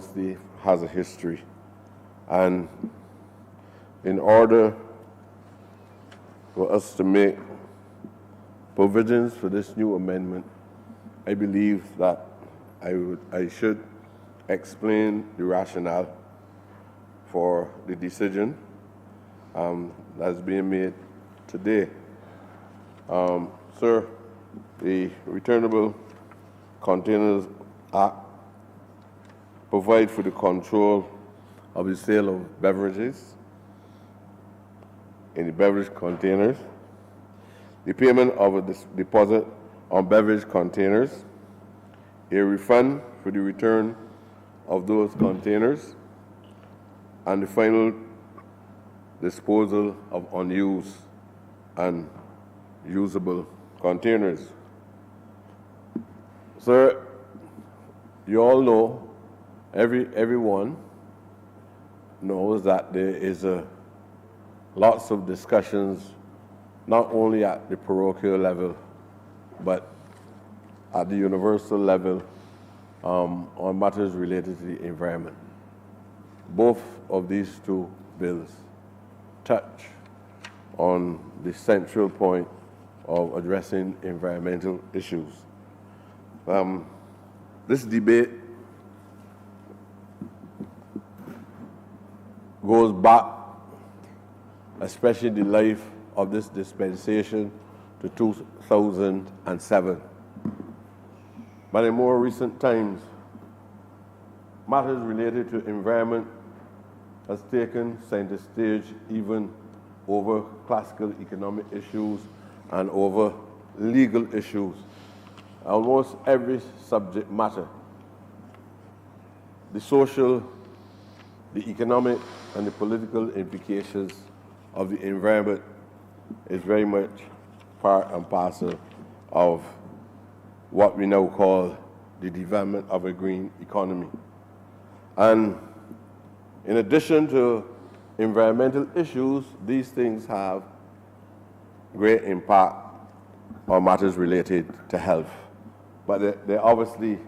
obviously has a history. And in order for us to make provisions for this new amendment, I believe that I should explain the rationale for the decision that's being made today. Sir, the Returnable Containers Act provides for the control of the sale of beverages in the beverage containers, the payment of a deposit on beverage containers, a refund for the return of those containers, and the final disposal of unused and usable containers. Sir, you all know, everyone knows that there is lots of discussions, not only at the parochial level, but at the universal level on matters related to the environment. Both of these two bills touch on the central point of addressing environmental issues. This debate goes back, especially the life of this dispensation, to 2007. But in more recent times, matters related to environment has taken center stage even over classical economic issues and over legal issues. Almost every subject matter, the social, the economic, and the political implications of the environment is very much part and parcel of what we now call the development of a green economy. And in addition to environmental issues, these things have great impact on matters related to health. But they obviously,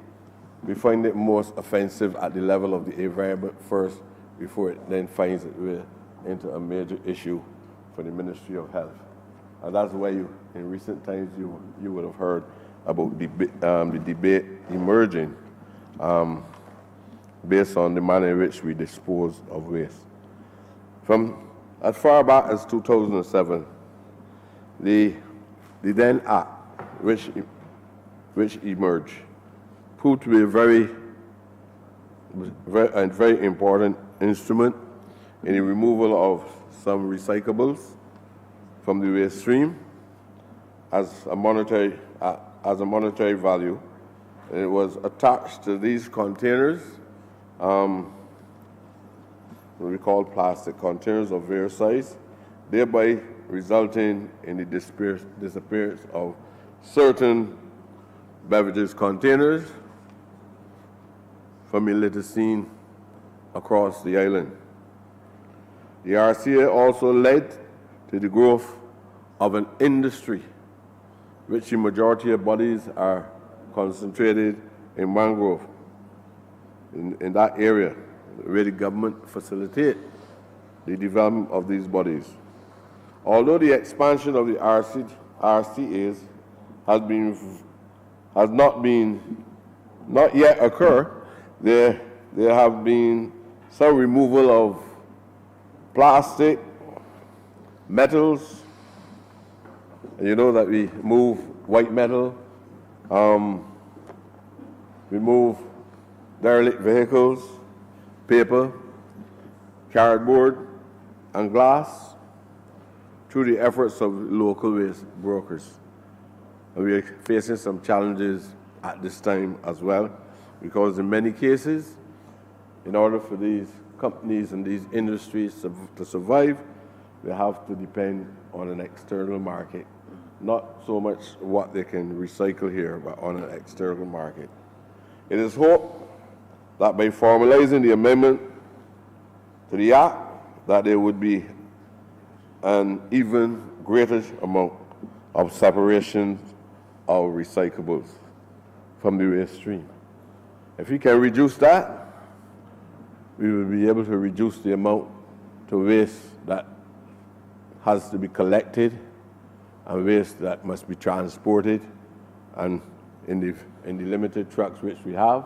we find it most offensive at the level of the environment first, before it then finds its way into a major issue for the Ministry of Health. And that's why in recent times you would have heard about the debate emerging based on the manner in which we dispose of waste. From as far back as 2007, the then Act, which emerged, proved to be a very important instrument in the removal of some recyclables from the waste stream as a monetary value. And it was attached to these containers, what we call plastic containers of various size, thereby resulting in the disappearance of certain beverages containers familiar seen across the island. The RCA also led to the growth of an industry, which the majority of bodies are concentrated in mangrove, in that area, where the government facilitate the development of these bodies. Although the expansion of the RCAs has not yet occurred, there have been some removal of plastic, metals. And you know that we move white metal, we move derelict vehicles, paper, cardboard, and glass through the efforts of local waste brokers. And we are facing some challenges at this time as well, because in many cases, in order for these companies and these industries to survive, they have to depend on an external market. Not so much what they can recycle here, but on an external market. It is hoped that by formalizing the amendment to the Act, that there would be an even greater amount of separation of recyclables from the waste stream. If we can reduce that, we will be able to reduce the amount to waste that has to be collected and waste that must be transported, and in the limited trucks which we have.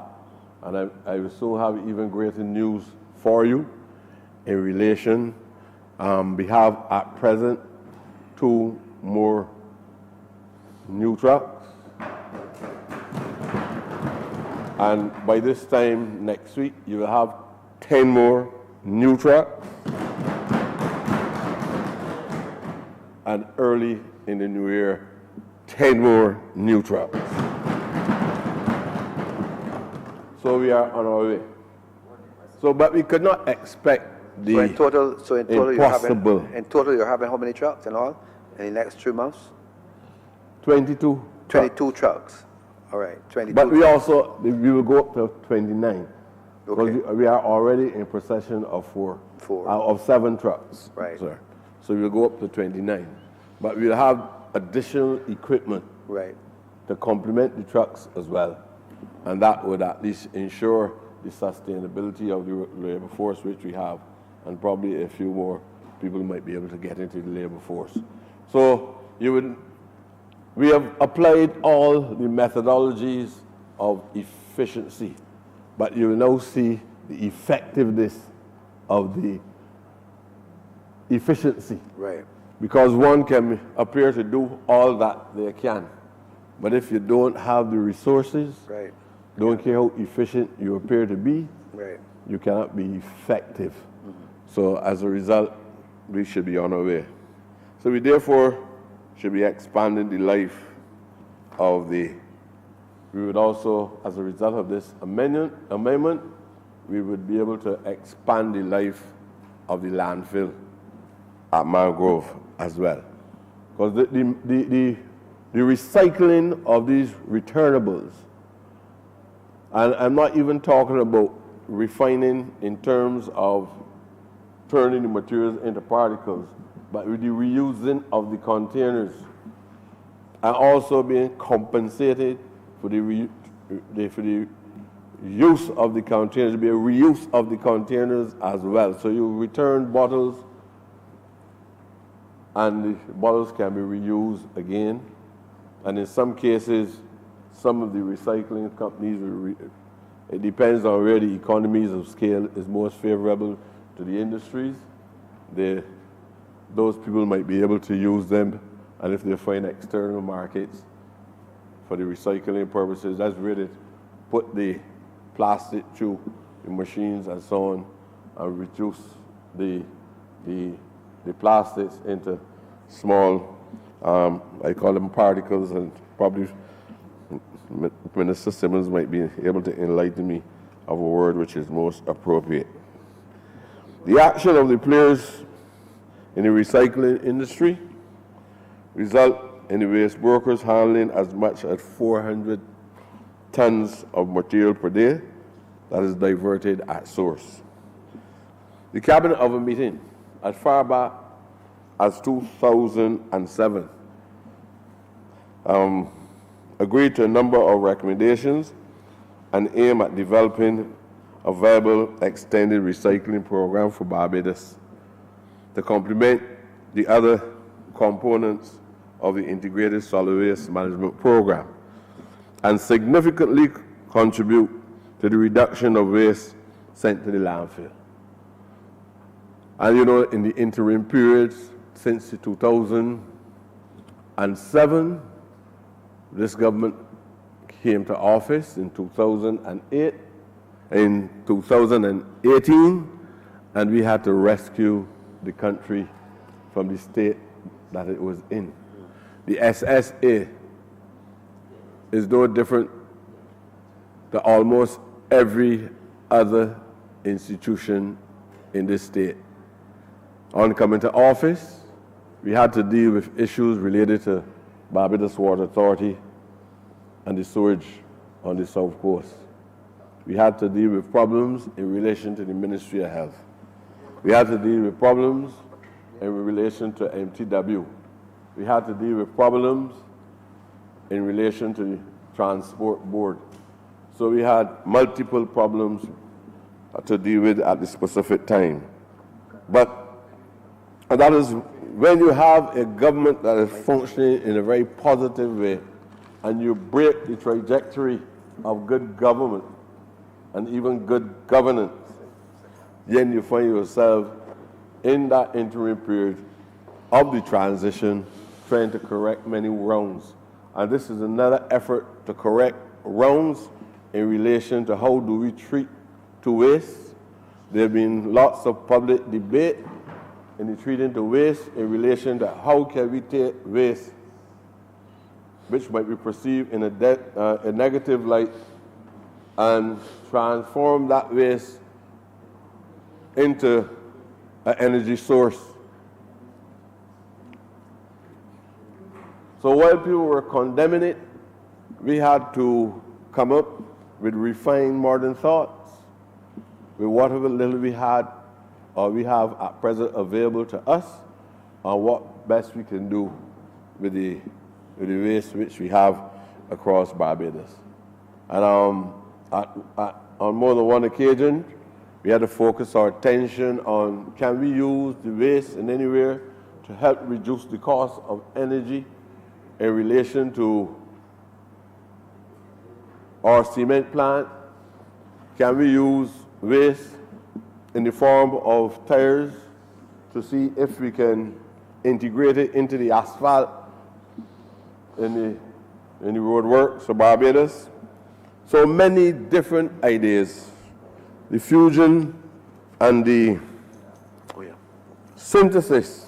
And I will soon have even greater news for you in relation. We have at present 2 more new trucks, and by this time next week you will have 10 more new trucks, and early in the new year 10 more new trucks. So we are on our way. So, but we could not expect the So in total, impossible. you're having how many trucks in all in the next 2 months? 22. 22 trucks. All right, 22. But we will go up to 29. Okay. Because we are already in possession of 4. Of 7 trucks. Right. Sir. So we'll go up to 29. But we'll have additional equipment Right. to complement the trucks as well. And that would at least ensure the sustainability of the labor force which we have, and probably a few more people might be able to get into the labor force. So we have applied all the methodologies of efficiency, but you will now see the effectiveness of the efficiency. Right. Because one can appear to do all that they can, but if you don't have the resources, Right. don't care how efficient you appear to be, Right. you cannot be effective. So as a result, we should be on our way. So we therefore should be expanding the life of we would also, as a result of this amendment, we would be able to expand the life of the landfill at Mangrove as well. Because the recycling of these returnables, and I'm not even talking about refining in terms of turning the materials into particles, but with the reusing of the containers, and also being compensated for the use of the containers, be a reuse of the containers as well. So you return bottles, and the bottles can be reused again. And in some cases, some of the recycling companies, it depends on where the economies of scale is most favorable to the industries. Those people might be able to use them, and if they find external markets for the recycling purposes, that's where they put the plastic through the machines and so on, and reduce the plastics into small, I call them particles, and probably Minister Simmons might be able to enlighten me of a word which is most appropriate. The action of the players in the recycling industry result in the waste brokers handling as much as 400 tons of material per day that is diverted at source. The Cabinet of a meeting as far back as 2007 agreed to a number of recommendations and aim at developing a viable extended recycling program for Barbados to complement the other components of the integrated solid waste management program and significantly contribute to the reduction of waste sent to the landfill. And you know, in the interim periods since 2007, this government came to office in 2008, in 2018, and we had to rescue the country from the state that it was in. The SSA is no different to almost every other institution in this state. On coming to office, we had to deal with issues related to Barbados Water Authority and the sewage on the South Coast. We had to deal with problems in relation to the Ministry of Health. We had to deal with problems in relation to MTW. We had to deal with problems in relation to the Transport Board. So we had multiple problems to deal with at the specific time. But that is when you have a government that is functioning in a very positive way and you break the trajectory of good government and even good governance, then you find yourself in that interim period of the transition trying to correct many wrongs. And this is another effort to correct wrongs in relation to how do we treat to waste. There have been lots of public debate in the treating to waste in relation to how can we take waste, which might be perceived in a negative light, and transform that waste into an energy source. So while people were condemning it, we had to come up with refined modern thoughts with whatever little we had or we have at present available to us on what best we can do with the waste which we have across Barbados. And on more than one occasion, we had to focus our attention on can we use the waste in anywhere to help reduce the cost of energy in relation to our cement plant? Can we use waste in the form of tires to see if we can integrate it into the asphalt in the road works of Barbados? So many different ideas. The fusion and the synthesis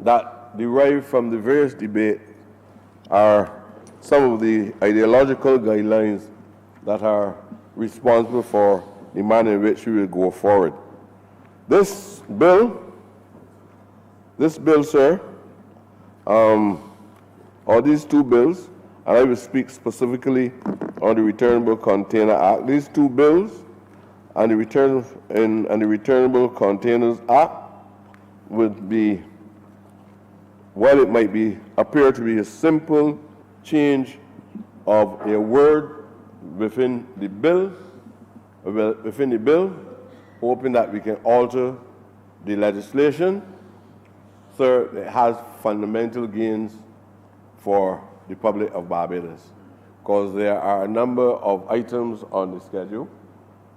that derive from the various debates are some of the ideological guidelines that are responsible for the manner in which we will go forward. This bill, sir, or these two bills, and I will speak specifically on the Returnable Container Act. These two bills and the Returnable Containers Act would be, while it might appear to be a simple change of a word within the bill, hoping that we can alter the legislation, sir, it has fundamental gains for the public of Barbados, because there are a number of items on the schedule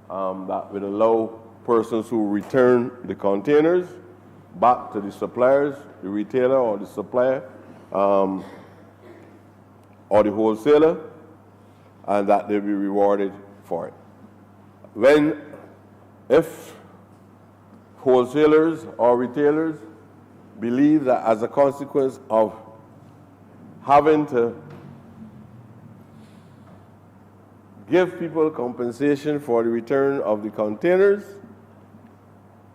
that would allow persons who return the containers back to the suppliers, the retailer or the supplier, or the wholesaler, and that they'll be rewarded for it. If wholesalers or retailers believe that as a consequence of having to give people compensation for the return of the containers,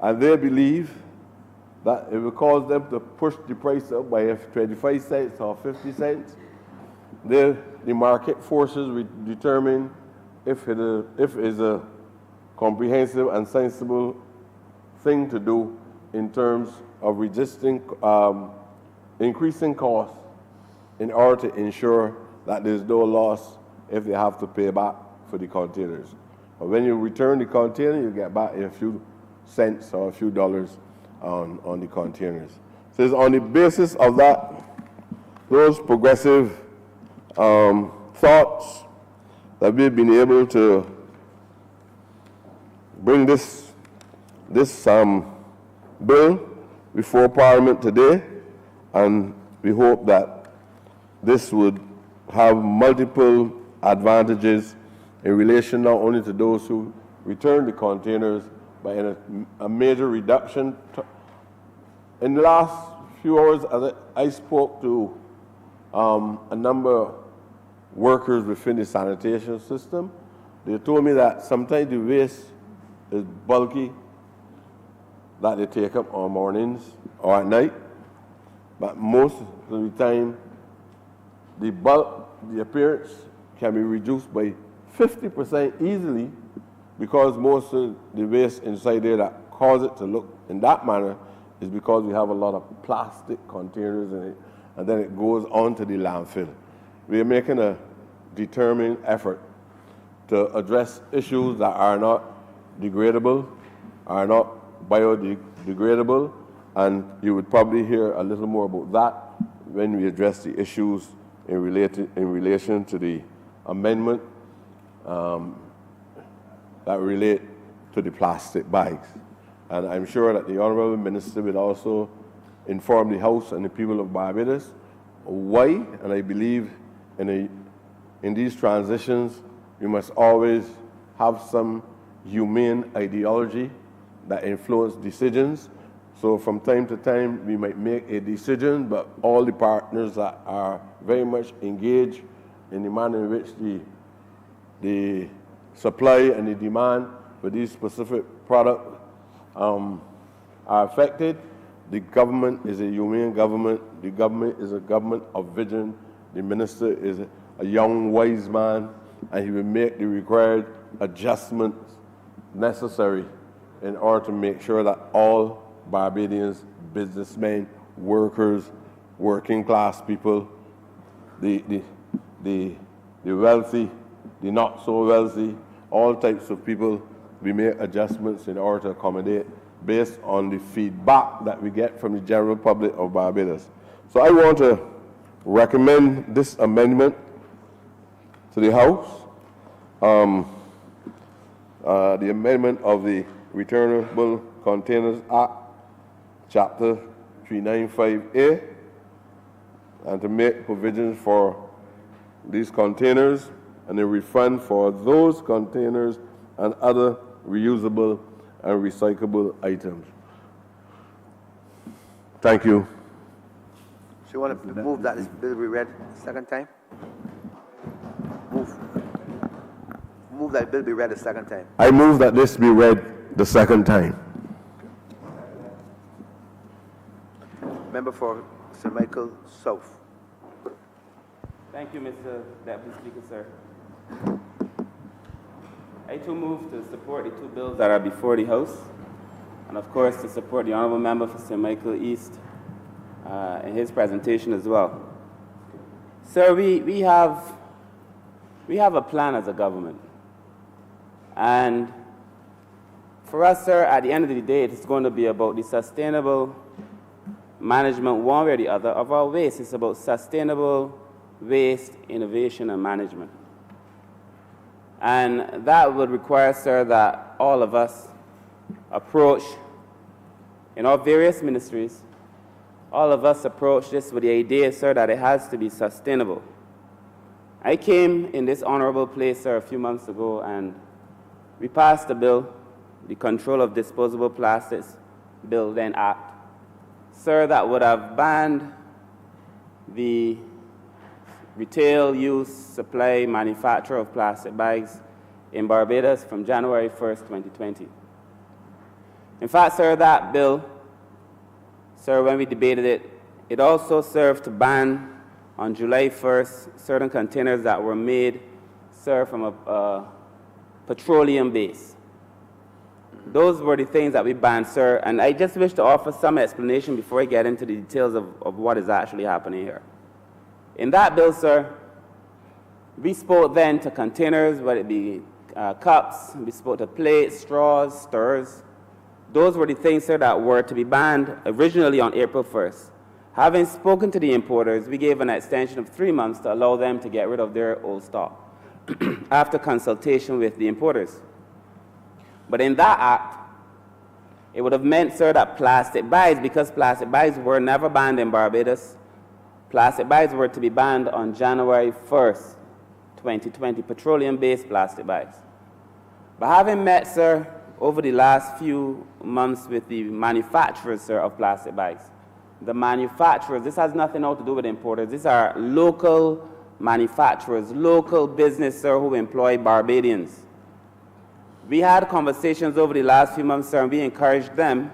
and they believe that it will cause them to push the price up by 25 cents or 50 cents, the market forces will determine if it is a comprehensive and sensible thing to do in terms of resisting increasing costs in order to ensure that there's no loss if they have to pay back for the containers. But when you return the container, you get back a few cents or a few dollars on the containers. So it's on the basis of that, those progressive thoughts, that we've been able to bring this bill before Parliament today, and we hope that this would have multiple advantages in relation not only to those who return the containers, but in a major reduction. In the last few hours, as I spoke to a number of workers within the sanitation system, they told me that sometimes the waste is bulky, that they take up on mornings or at night, but most of the time, the appearance can be reduced by 50% easily, because most of the waste inside there that cause it to look in that manner is because we have a lot of plastic containers in it, and then it goes on to the landfill. We are making a determined effort to address issues that are not degradable, are not biodegradable, and you would probably hear a little more about that when we address the issues in relation to the amendment that relate to the plastic bags. And I'm sure that the Honourable Minister will also inform the House and the people of Barbados why, and I believe in these transitions, we must always have some humane ideology that influence decisions. So from time to time, we might make a decision, but all the partners that are very much engaged in the manner in which the supply and the demand for these specific products are affected. The government is a humane government. The government is a government of vision. The minister is a young, wise man, and he will make the required adjustments necessary in order to make sure that all Barbadians, businessmen, workers, working class people, the wealthy, the not so wealthy, all types of people, we make adjustments in order to accommodate based on the feedback that we get from the general public of Barbados. So I want to recommend this amendment to the House, the amendment of the Returnable Containers Act, Chapter 395A, and to make provisions for these containers and a refund for those containers and other reusable and recyclable items. Thank you. So you want to move that this bill be read second time? Move that bill be read a second time. I move that this be read the second time. Member for St. Michael South. Thank you, Mr. Deputy Speaker, sir. I too move to support the two bills that are before the House, and of course to support the Honourable Member for St. Michael East in his presentation as well. Sir, we have a plan as a government, and for us, sir, at the end of the day, it's going to be about the sustainable management, one way or the other, of our waste. It's about sustainable waste, innovation, and management. And that would require, sir, that all of us approach, in our various ministries, all of us approach this with the idea, sir, that it has to be sustainable. I came in this honorable place, sir, a few months ago, and we passed a bill, the Control of Disposable Plastics Bill, then Act, sir, that would have banned the retail use, supply, manufacture of plastic bags in Barbados from January 1st, 2020. In fact, sir, that bill, sir, when we debated it, it also served to ban on July 1st certain containers that were made, sir, from a petroleum base. Those were the things that we banned, sir, and I just wish to offer some explanation before I get into the details of what is actually happening here. In that bill, sir, we spoke then to containers, whether it be cups, we spoke to plates, straws, stirrers. Those were the things, sir, that were to be banned originally on April 1st. Having spoken to the importers, we gave an extension of 3 months to allow them to get rid of their old stock after consultation with the importers. But in that act, it would have meant, sir, that plastic bags, because plastic bags were never banned in Barbados, plastic bags were to be banned on January 1st, 2020, petroleum-based plastic bags. But having met, sir, over the last few months with the manufacturers, sir, of plastic bags, the manufacturers, this has nothing now to do with importers, these are local manufacturers, local business, sir, who employ Barbadians. We had conversations over the last few months, sir, and we encouraged them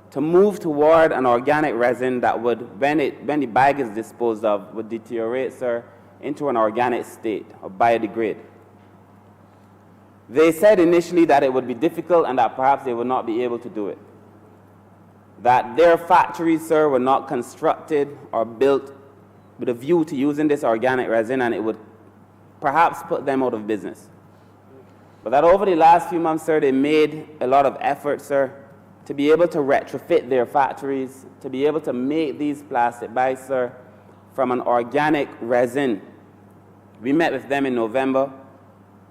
to move toward an organic resin that would, when the bag is disposed of, would deteriorate, sir, into an organic state or biodegrade. They said initially that it would be difficult and that perhaps they would not be able to do it. That their factories, sir, were not constructed or built with a view to using this organic resin, and it would perhaps put them out of business. But that over the last few months, sir, they made a lot of effort, sir, to be able to retrofit their factories, to be able to make these plastic bags, sir, from an organic resin. We met with them in November.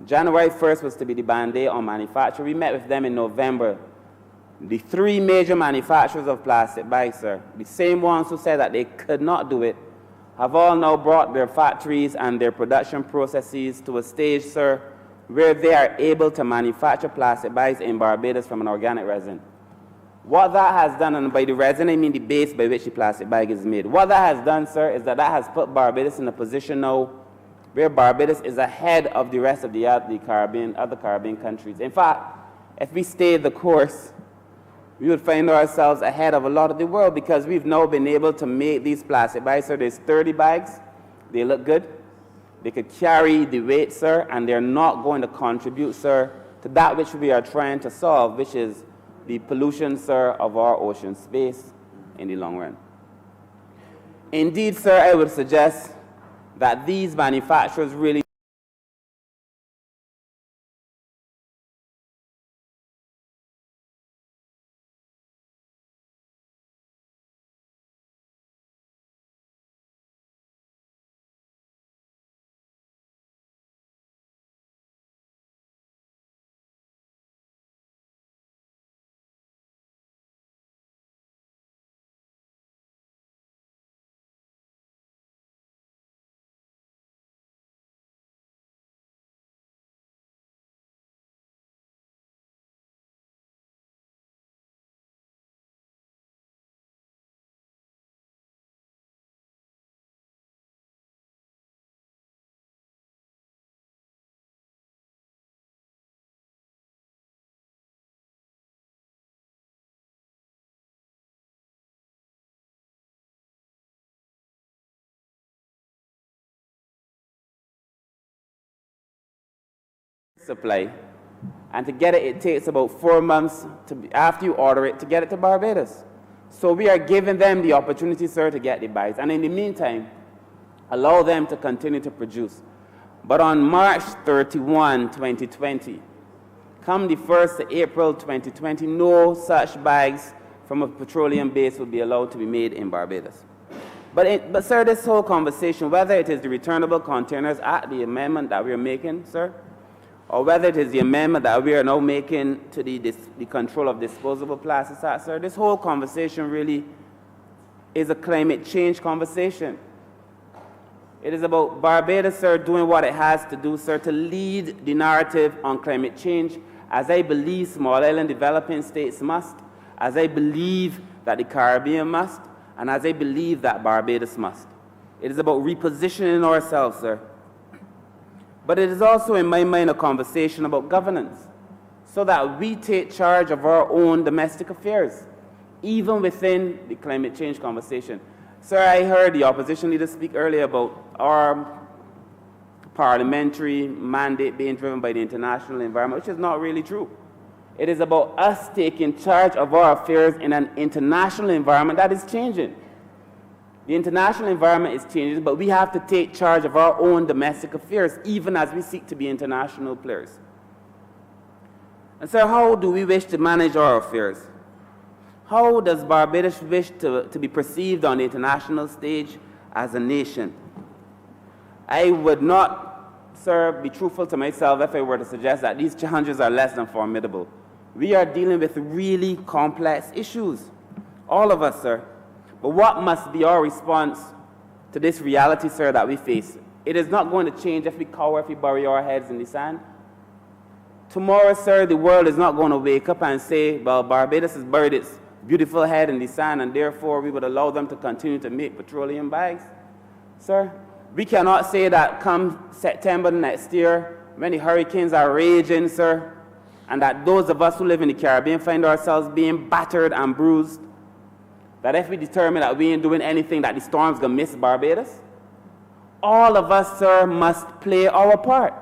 January 1st was to be the ban day on manufacture. We met with them in November. The three major manufacturers of plastic bags, sir, the same ones who said that they could not do it, have all now brought their factories and their production processes to a stage, sir, where they are able to manufacture plastic bags in Barbados from an organic resin. What that has done, and by the resin I mean the base by which the plastic bag is made, what that has done, sir, is that has put Barbados in a position now where Barbados is ahead of the rest of the other Caribbean countries. In fact, if we stayed the course, we would find ourselves ahead of a lot of the world because we've now been able to make these plastic bags. So there's 30 bags. They look good. They could carry the weight, sir, and they're not going to contribute, sir, to that which we are trying to solve, which is the pollution, sir, of our ocean space in the long run. Indeed, sir, I would suggest that these manufacturers really supply, and to get it, it takes about 4 months after you order it to get it to Barbados. So we are giving them the opportunity, sir, to get the bags, and in the meantime, allow them to continue to produce. But on March 31, 2020, come the 1st of April 2020, no such bags from a petroleum base will be allowed to be made in Barbados. But sir, this whole conversation, whether it is the Returnable Containers Act, the amendment that we are making, sir, or whether it is the amendment that we are now making to the Control of Disposable Plastics Act, sir, this whole conversation really is a climate change conversation. It is about Barbados, sir, doing what it has to do, sir, to lead the narrative on climate change, as I believe small island developing states must, as I believe that the Caribbean must, and as I believe that Barbados must. It is about repositioning ourselves, sir. But it is also, in my mind, a conversation about governance, so that we take charge of our own domestic affairs, even within the climate change conversation. Sir, I heard the opposition leader speak earlier about our parliamentary mandate being driven by the international environment, which is not really true. It is about us taking charge of our affairs in an international environment that is changing. The international environment is changing, but we have to take charge of our own domestic affairs, even as we seek to be international players. And so how do we wish to manage our affairs? How does Barbados wish to be perceived on the international stage as a nation? I would not, sir, be truthful to myself if I were to suggest that these challenges are less than formidable. We are dealing with really complex issues, all of us, sir. But what must be our response to this reality, sir, that we face? It is not going to change if we cower, if we bury our heads in the sand. Tomorrow, sir, the world is not going to wake up and say, well, Barbados has buried its beautiful head in the sand, and therefore we would allow them to continue to make petroleum bags. Sir, we cannot say that come September next year, when the hurricanes are raging, sir, and that those of us who live in the Caribbean find ourselves being battered and bruised, that if we determine that we ain't doing anything, that the storm's going to miss Barbados. All of us, sir, must play our part.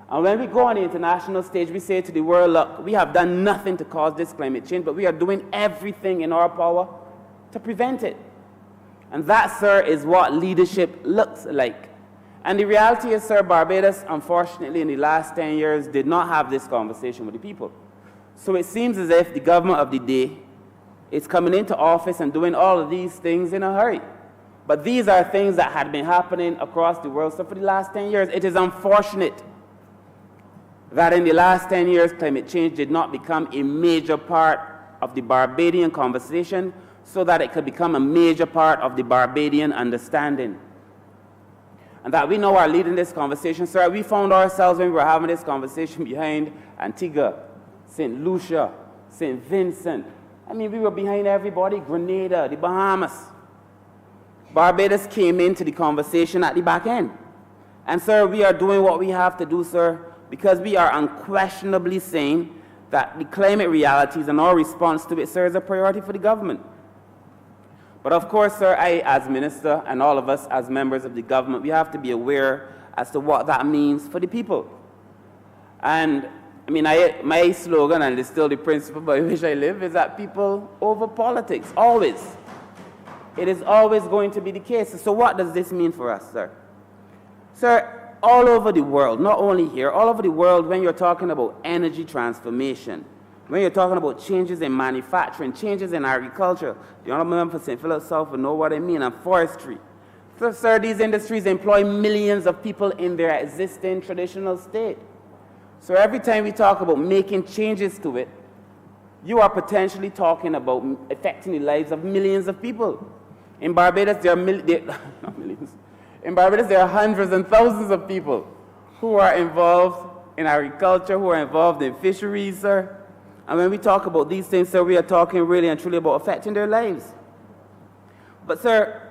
And when we go on the international stage, we say to the world, look, we have done nothing to cause this climate change, but we are doing everything in our power to prevent it. And that, sir, is what leadership looks like. And the reality is, sir, Barbados, unfortunately, in the last 10 years, did not have this conversation with the people. So it seems as if the government of the day is coming into office and doing all of these things in a hurry. But these are things that had been happening across the world. So for the last 10 years, it is unfortunate that in the last 10 years, climate change did not become a major part of the Barbadian conversation so that it could become a major part of the Barbadian understanding. And that we know are leading this conversation. Sir, we found ourselves when we were having this conversation behind Antigua, St. Lucia, St. Vincent. I mean, we were behind everybody, Grenada, the Bahamas. Barbados came into the conversation at the back end. And, sir, we are doing what we have to do, sir, because we are unquestionably saying that the climate realities and our response to it, sir, is a priority for the government. But, of course, sir, I, as minister, and all of us as members of the government, we have to be aware as to what that means for the people. And, I mean, my slogan, and it's still the principle by which I live, is that people over politics, always. It is always going to be the case. So what does this mean for us, sir? Sir, all over the world, not only here, all over the world, when you're talking about energy transformation, when you're talking about changes in manufacturing, changes in agriculture, the Honorable Member for St. Philip South will know what I mean, and forestry. So, sir, these industries employ millions of people in their existing traditional state. So every time we talk about making changes to it, you are potentially talking about affecting the lives of millions of people. In Barbados, there are not millions. In Barbados, there are hundreds and thousands of people who are involved in agriculture, who are involved in fisheries, sir. And when we talk about these things, sir, we are talking really and truly about affecting their lives. But, sir,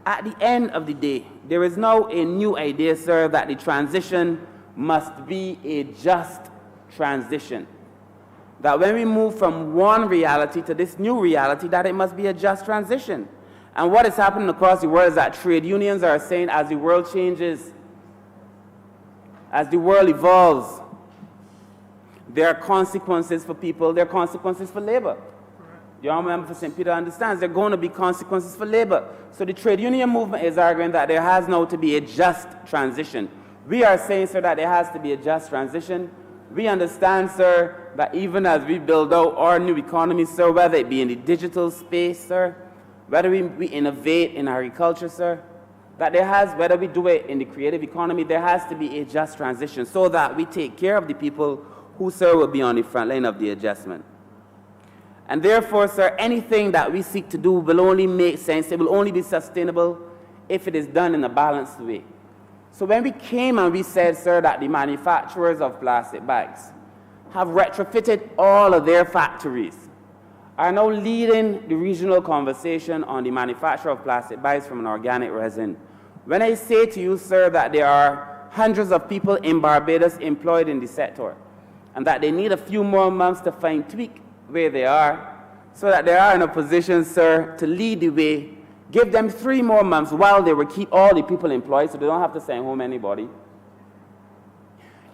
at the end of the day, there is now a new idea, sir, that the transition must be a just transition. That when we move from one reality to this new reality, that it must be a just transition. And what is happening across the world is that trade unions are saying as the world changes, as the world evolves, there are consequences for people, there are consequences for labor. The Honorable Member for St. Peter understands there are going to be consequences for labor. So the trade union movement is arguing that there has now to be a just transition. We are saying, sir, that there has to be a just transition. We understand, sir, that even as we build out our new economy, sir, whether it be in the digital space, sir, whether we innovate in agriculture, sir, that there has, whether we do it in the creative economy, there has to be a just transition so that we take care of the people who, sir, will be on the front line of the adjustment. And therefore, sir, anything that we seek to do will only make sense, it will only be sustainable if it is done in a balanced way. So when we came and we said, sir, that the manufacturers of plastic bags have retrofitted all of their factories, are now leading the regional conversation on the manufacture of plastic bags from an organic resin. When I say to you, sir, that there are hundreds of people in Barbados employed in the sector, and that they need a few more months to fine-tweak where they are, so that they are in a position, sir, to lead the way. Give them 3 more months while they will keep all the people employed, so they don't have to send home anybody.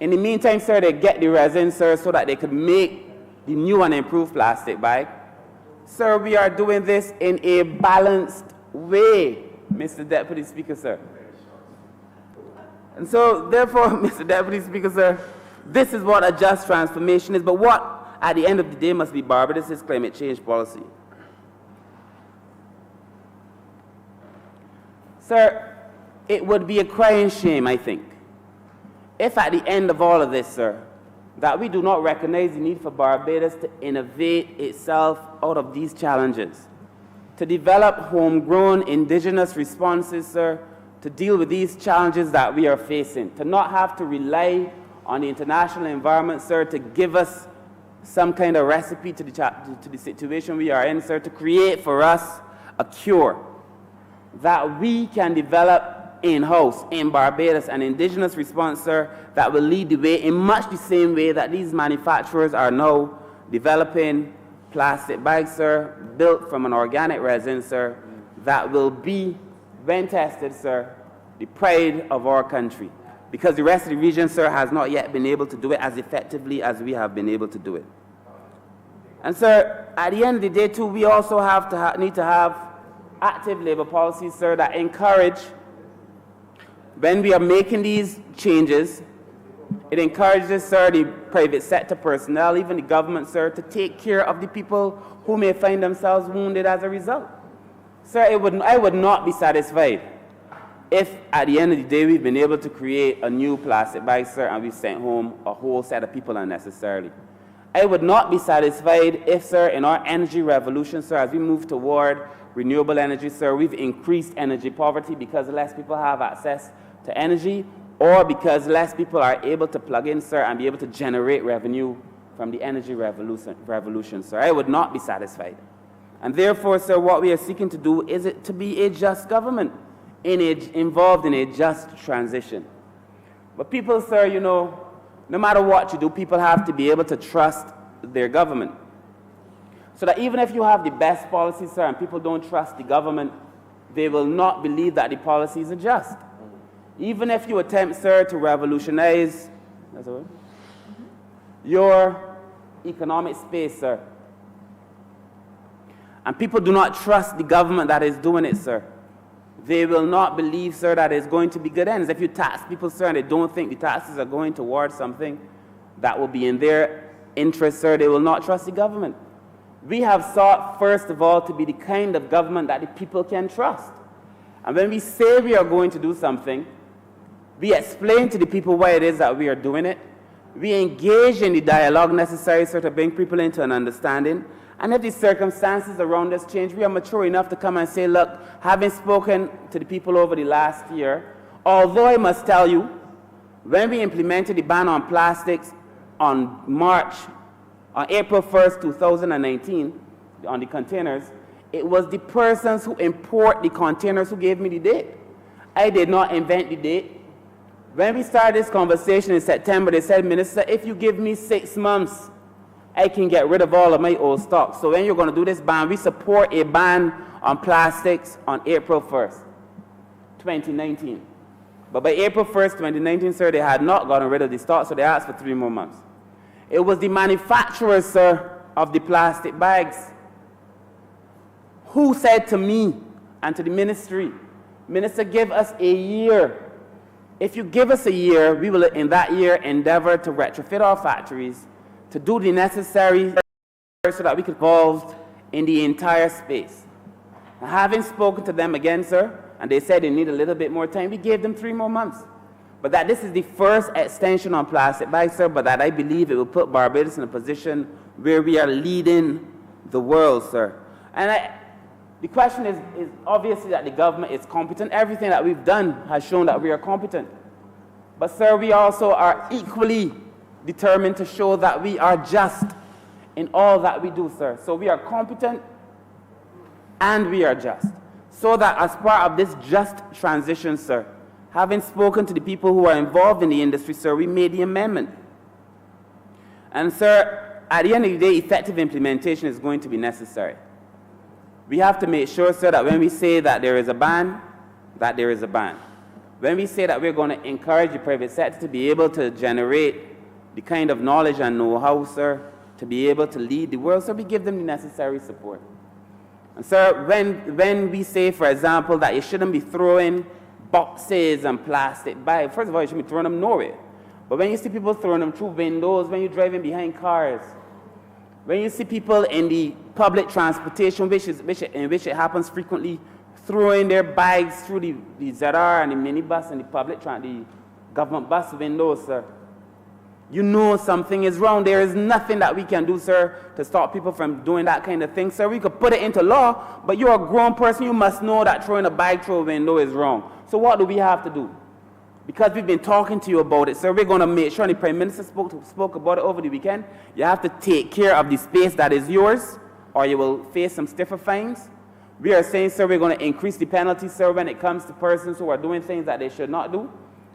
In the meantime, sir, they get the resin, sir, so that they could make the new and improved plastic bag. Sir, we are doing this in a balanced way, Mr. Deputy Speaker, sir. And so, therefore, Mr. Deputy Speaker, sir, this is what a just transformation is, but what, at the end of the day, must be Barbados' climate change policy. Sir, it would be a crying shame, I think, if at the end of all of this, sir, that we do not recognize the need for Barbados to innovate itself out of these challenges, to develop homegrown indigenous responses, sir, to deal with these challenges that we are facing, to not have to rely on the international environment, sir, to give us some kind of recipe to the situation we are in, sir, to create for us a cure that we can develop in-house, in Barbados, an indigenous response, sir, that will lead the way in much the same way that these manufacturers are now developing plastic bags, sir, built from an organic resin, sir, that will be, when tested, sir, the pride of our country. Because the rest of the region, sir, has not yet been able to do it as effectively as we have been able to do it. And, sir, at the end of the day, too, we also have to need to have active labor policies, sir, that encourage when we are making these changes, it encourages, sir, the private sector personnel, even the government, sir, to take care of the people who may find themselves wounded as a result. Sir, I would not be satisfied if at the end of the day we've been able to create a new plastic bag, sir, and we've sent home a whole set of people unnecessarily. I would not be satisfied if, sir, in our energy revolution, sir, as we move toward renewable energy, sir, we've increased energy poverty because less people have access to energy, or because less people are able to plug in, sir, and be able to generate revenue from the energy revolution, sir. I would not be satisfied. And therefore, sir, what we are seeking to do is it to be a just government involved in a just transition. But people, sir, you know, no matter what you do, people have to be able to trust their government. So that even if you have the best policies, sir, and people don't trust the government, they will not believe that the policies are just. Even if you attempt, sir, to revolutionize your economic space, sir, and people do not trust the government that is doing it, sir, they will not believe, sir, that it's going to be good ends. If you tax people, sir, and they don't think the taxes are going towards something that will be in their interest, sir, they will not trust the government. We have sought, first of all, to be the kind of government that the people can trust. And when we say we are going to do something, we explain to the people why it is that we are doing it. We engage in the dialogue necessary, sir, to bring people into an understanding. And if the circumstances around us change, we are mature enough to come and say, look, having spoken to the people over the last year, although I must tell you, when we implemented the ban on plastics on April 1st, 2019, on the containers, it was the persons who import the containers who gave me the date. I did not invent the date. When we started this conversation in September, they said, Minister, if you give me 6 months, I can get rid of all of my old stock. So when you're going to do this ban, we support a ban on plastics on April 1st, 2019. But by April 1st, 2019, sir, they had not gotten rid of the stock, so they asked for 3 more months. It was the manufacturers, sir, of the plastic bags who said to me and to the ministry, Minister, give us a year. If you give us a year, we will in that year endeavor to retrofit our factories to do the necessary so that we could evolve in the entire space. Now, having spoken to them again, sir, and they said they need a little bit more time, we gave them 3 more months. But that this is the first extension on plastic bags, sir, but that I believe it will put Barbados in a position where we are leading the world, sir. And the question is obviously that the government is competent. Everything that we've done has shown that we are competent. But, sir, we also are equally determined to show that we are just in all that we do, sir. So we are competent and we are just. So that as part of this just transition, sir, having spoken to the people who are involved in the industry, sir, we made the amendment. And, sir, at the end of the day, effective implementation is going to be necessary. We have to make sure, sir, that when we say that there is a ban, that there is a ban. When we say that we're going to encourage the private sector to be able to generate the kind of knowledge and know-how, sir, to be able to lead the world, so we give them the necessary support. And, sir, when we say, for example, that you shouldn't be throwing boxes and plastic bags, first of all, you shouldn't be throwing them nowhere. But when you see people throwing them through windows, when you're driving behind cars, when you see people in the public transportation, in which it happens frequently, throwing their bags through the ZR and the minibus and the government bus windows, sir, you know something is wrong. There is nothing that we can do, sir, to stop people from doing that kind of thing, sir. We could put it into law, but you're a grown person. You must know that throwing a bag through a window is wrong. So what do we have to do? Because we've been talking to you about it, sir, we're going to make sure, and the Prime Minister spoke about it over the weekend, you have to take care of the space that is yours, or you will face some stiffer fines. We are saying, sir, we're going to increase the penalties, sir, when it comes to persons who are doing things that they should not do.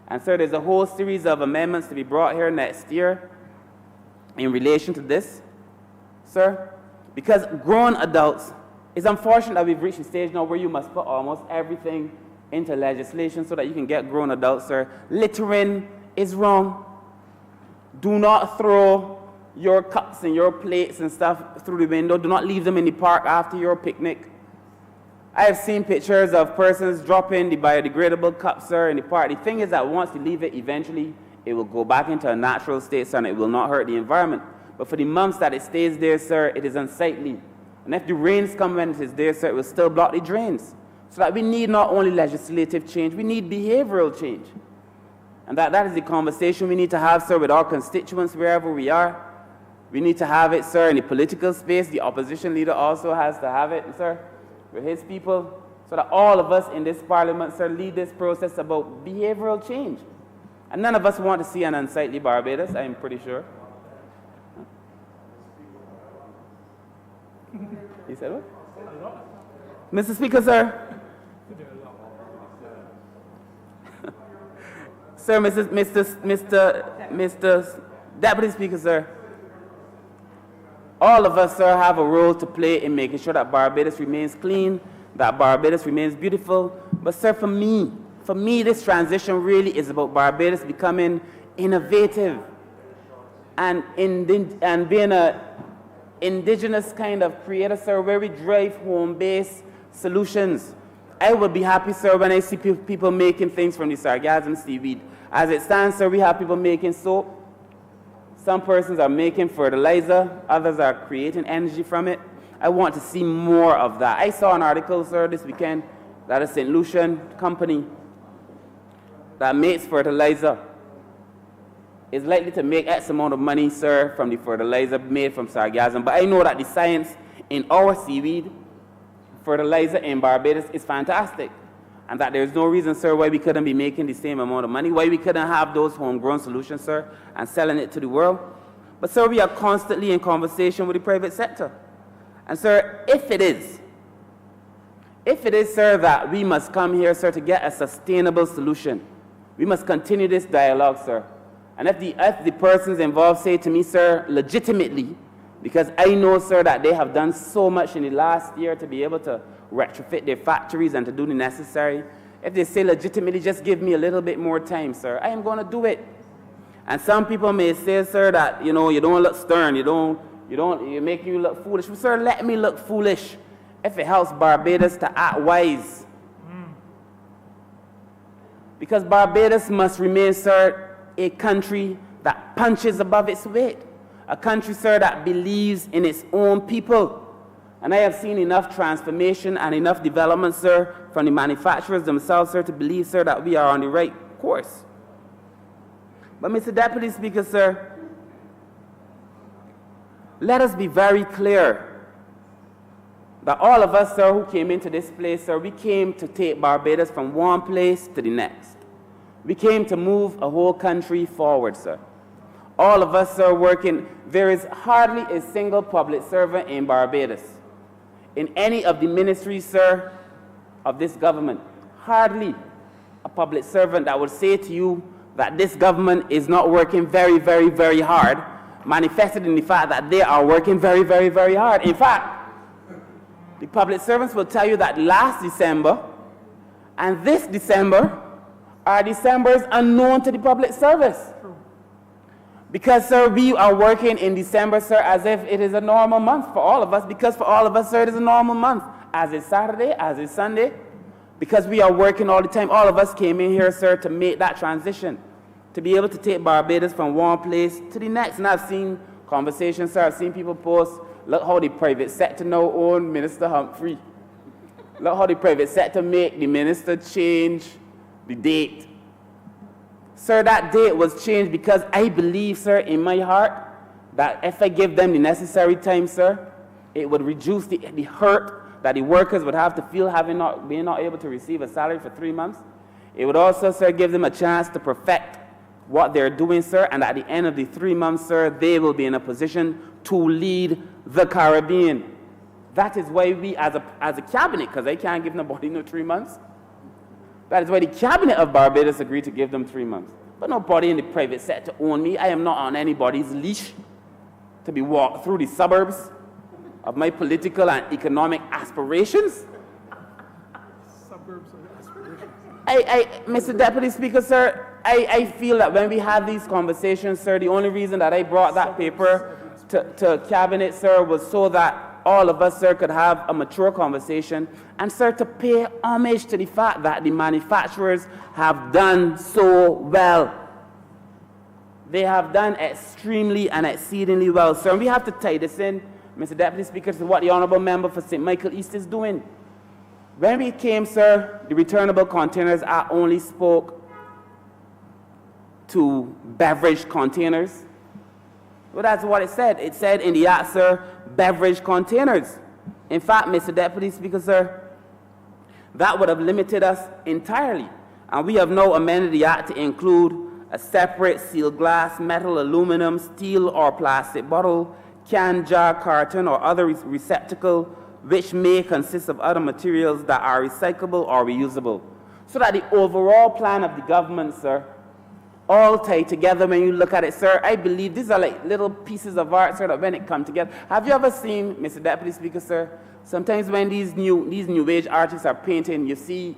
And, sir, there's a whole series of amendments to be brought here next year in relation to this, sir. Because grown adults, it's unfortunate that we've reached a stage now where you must put almost everything into legislation so that you can get grown adults, sir. Littering is wrong. Do not throw your cups and your plates and stuff through the window. Do not leave them in the park after your picnic. I have seen pictures of persons dropping the biodegradable cup, sir, in the park. The thing is that once you leave it, eventually it will go back into a natural state, sir, and it will not hurt the environment. But for the months that it stays there, sir, it is unsightly. And if the rains come when it is there, sir, it will still block the drains. So that we need not only legislative change, we need behavioral change. And that is the conversation we need to have, sir, with our constituents wherever we are. We need to have it, sir, in the political space. The opposition leader also has to have it, sir, with his people, so that all of us in this parliament, sir, lead this process about behavioral change. And none of us want to see an unsightly Barbados, I'm pretty sure. You said what? Mr. Speaker, sir. Sir, Mr. Deputy Speaker, sir. All of us, sir, have a role to play in making sure that Barbados remains clean, that Barbados remains beautiful. But, sir, for me, this transition really is about Barbados becoming innovative and being an indigenous kind of creator, sir, where we drive home-based solutions. I would be happy, sir, when I see people making things from the sargassum seaweed. As it stands, sir, we have people making soap. Some persons are making fertilizer. Others are creating energy from it. I want to see more of that. I saw an article, sir, this weekend that a St. Lucian company that makes fertilizer is likely to make X amount of money, sir, from the fertilizer made from sargassum. But I know that the science in our seaweed fertilizer in Barbados is fantastic, and that there's no reason, sir, why we couldn't be making the same amount of money, why we couldn't have those homegrown solutions, sir, and selling it to the world. But, sir, we are constantly in conversation with the private sector. And, sir, if it is, sir, that we must come here, sir, to get a sustainable solution, we must continue this dialogue, sir. And if the persons involved say to me, sir, legitimately, because I know, sir, that they have done so much in the last year to be able to retrofit their factories and to do the necessary. If they say legitimately, just give me a little bit more time, sir, I am going to do it. And some people may say, sir, that, you know, you don't look stern, you make you look foolish. Well, sir, let me look foolish if it helps Barbados to act wise. Because Barbados must remain, sir, a country that punches above its weight. A country, sir, that believes in its own people. And I have seen enough transformation and enough development, sir, from the manufacturers themselves, sir, to believe, sir, that we are on the right course. But, Mr. Deputy Speaker, sir, let us be very clear that all of us, sir, who came into this place, sir, we came to take Barbados from one place to the next. We came to move a whole country forward, sir. All of us are working. There is hardly a single public servant in Barbados, in any of the ministries, sir, of this government. Hardly a public servant that would say to you that this government is not working very, very, very hard, manifested in the fact that they are working very, very, very hard. In fact, the public servants will tell you that last December and this December are Decembers unknown to the public service. Because, sir, we are working in December, sir, as if it is a normal month for all of us. Because for all of us, sir, it is a normal month. As is Saturday, as is Sunday. Because we are working all the time. All of us came in here, sir, to make that transition. To be able to take Barbados from one place to the next. And I've seen conversations, sir. I've seen people post, look how the private sector now own Minister Humphrey. Look how the private sector make the minister change the date. Sir, that date was changed because I believe, sir, in my heart, that if I give them the necessary time, sir, it would reduce the hurt that the workers would have to feel being not able to receive a salary for 3 months. It would also, sir, give them a chance to perfect what they're doing, sir, and at the end of the 3 months, sir, they will be in a position to lead the Caribbean. That is why we, as a cabinet, because I can't give nobody no 3 months, that is why the cabinet of Barbados agreed to give them 3 months. But nobody in the private sector own me. I am not on anybody's leash to be walked through the suburbs of my political and economic aspirations. Suburbs of aspirations. Mr. Deputy Speaker, sir, I feel that when we have these conversations, sir, the only reason that I brought that paper to cabinet, sir, was so that all of us, sir, could have a mature conversation and, sir, to pay homage to the fact that the manufacturers have done so well. They have done extremely and exceedingly well, sir. And we have to tie this in, Mr. Deputy Speaker, to what the Honourable Member for St. Michael East is doing. When we came, sir, the Returnable Containers Act only spoke to beverage containers. Well, that's what it said. It said in the act, sir, beverage containers. In fact, Mr. Deputy Speaker, sir, that would have limited us entirely. And we have now amended the act to include a separate sealed glass, metal, aluminum, steel, or plastic bottle, can, jar, carton, or other receptacle, which may consist of other materials that are recyclable or reusable. So that the overall plan of the government, sir, all tied together when you look at it, sir, I believe these are like little pieces of art, sir, that when it come together. Have you ever seen, Mr. Deputy Speaker, sir, sometimes when these new age artists are painting, you see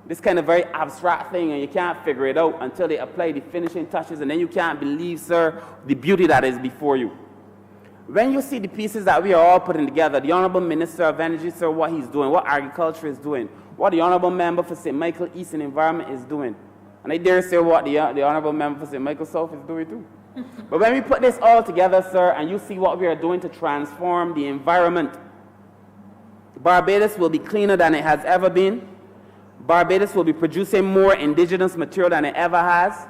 this kind of very abstract thing and you can't figure it out until they apply the finishing touches, and then you can't believe, sir, the beauty that is before you. When you see the pieces that we are all putting together, the Honourable Minister of Energy, sir, what he's doing, what agriculture is doing, what the Honourable Member for St. Michael East and Environment is doing, and I dare say what the Honourable Member for St. Michael South is doing too. But when we put this all together, sir, and you see what we are doing to transform the environment, Barbados will be cleaner than it has ever been. Barbados will be producing more indigenous material than it ever has.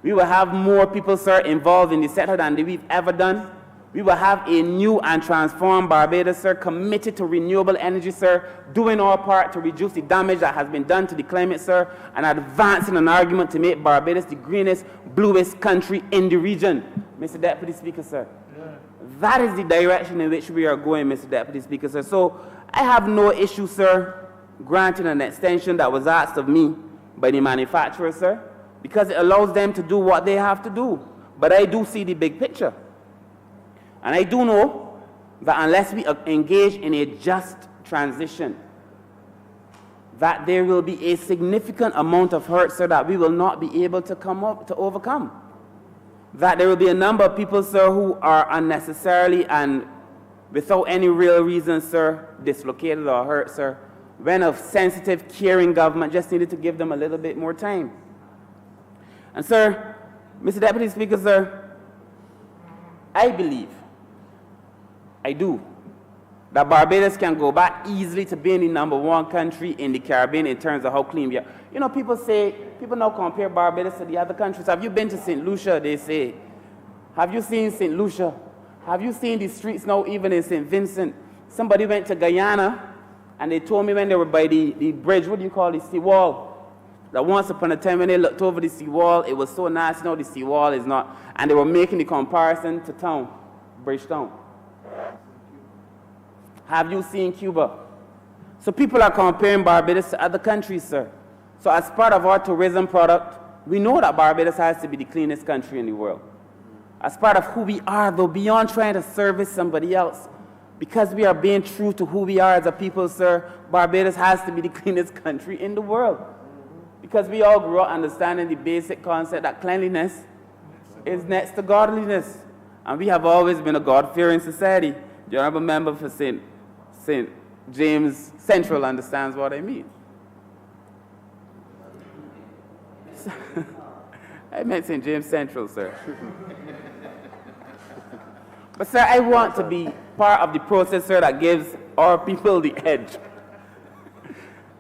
We will have more people, sir, involved in the sector than we've ever done. We will have a new and transformed Barbados, sir, committed to renewable energy, sir, doing our part to reduce the damage that has been done to the climate, sir, and advancing an argument to make Barbados the greenest, bluest country in the region. Mr. Deputy Speaker, sir. Yeah. That is the direction in which we are going, Mr. Deputy Speaker, sir. So I have no issue, sir, granting an extension that was asked of me by the manufacturer, sir, because it allows them to do what they have to do. But I do see the big picture. And I do know that unless we engage in a just transition, that there will be a significant amount of hurt, sir, that we will not be able to overcome. That there will be a number of people, sir, who are unnecessarily and without any real reason, sir, dislocated or hurt, sir, when a sensitive, caring government just needed to give them a little bit more time. And, sir, Mr. Deputy Speaker, sir, I believe, I do, that Barbados can go back easily to being the #1 country in the Caribbean in terms of how clean we are. You know, people now compare Barbados to the other countries. Have you been to St. Lucia, they say? Have you seen St. Lucia? Have you seen the streets now even in St. Vincent? Somebody went to Guyana, and they told me when they were by the bridge, what do you call the seawall? That once upon a time when they looked over the seawall, it was so nice. Now the seawall is not. And they were making the comparison to town, Bridgetown. Have you seen Cuba? So people are comparing Barbados to other countries, sir. So as part of our tourism product, we know that Barbados has to be the cleanest country in the world. As part of who we are, though, beyond trying to service somebody else, because we are being true to who we are as a people, sir, Barbados has to be the cleanest country in the world. Because we all grew up understanding the basic concept that cleanliness is next to godliness. And we have always been a God-fearing society. The Honourable Member for St. James Central understands what I mean. I meant St. James Central, sir. But, sir, I want to be part of the process, sir, that gives our people the edge.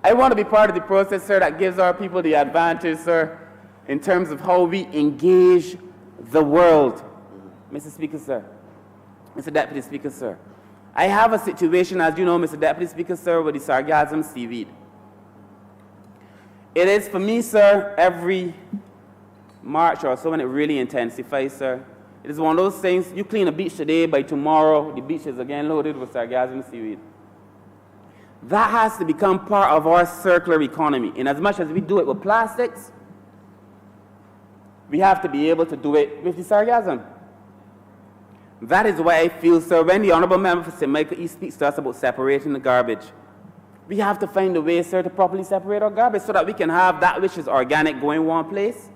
I want to be part of the process, sir, that gives our people the advantage, sir, in terms of how we engage the world. Mr. Speaker, sir. Mr. Deputy Speaker, sir. I have a situation, as you know, Mr. Deputy Speaker, sir, with the sargassum seaweed. It is for me, sir, every March or so when it really intensifies, sir. It is one of those things, you clean a beach today, by tomorrow, the beach is again loaded with sargassum seaweed. That has to become part of our circular economy. In as much as we do it with plastics, we have to be able to do it with the sargassum. That is why I feel, sir, when the Honourable Member for St. Michael East speaks to us about separating the garbage, we have to find a way, sir, to properly separate our garbage so that we can have that which is organic going one place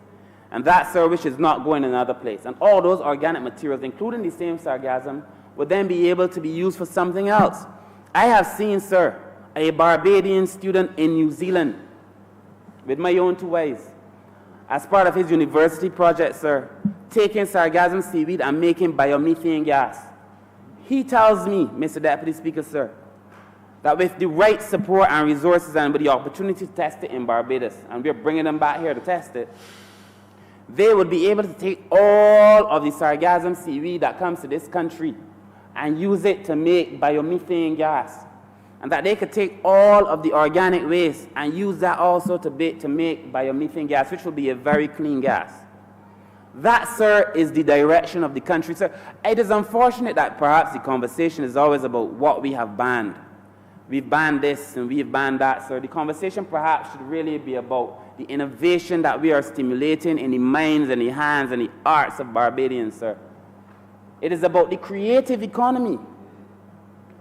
and that, sir, which is not going another place. And all those organic materials, including the same sargassum, would then be able to be used for something else. I have seen, sir, a Barbadian student in New Zealand with my own two eyes, as part of his university project, sir, taking sargassum seaweed and making biomethane gas. He tells me, Mr. Deputy Speaker, sir, that with the right support and resources and with the opportunity to test it in Barbados, and we're bringing them back here to test it, they would be able to take all of the sargassum seaweed that comes to this country and use it to make biomethane gas. And that they could take all of the organic waste and use that also to make biomethane gas, which will be a very clean gas. That, sir, is the direction of the country, sir. It is unfortunate that perhaps the conversation is always about what we have banned. We've banned this and we've banned that, sir. The conversation perhaps should really be about the innovation that we are stimulating in the minds and the hands and the arts of Barbadians, sir. It is about the creative economy.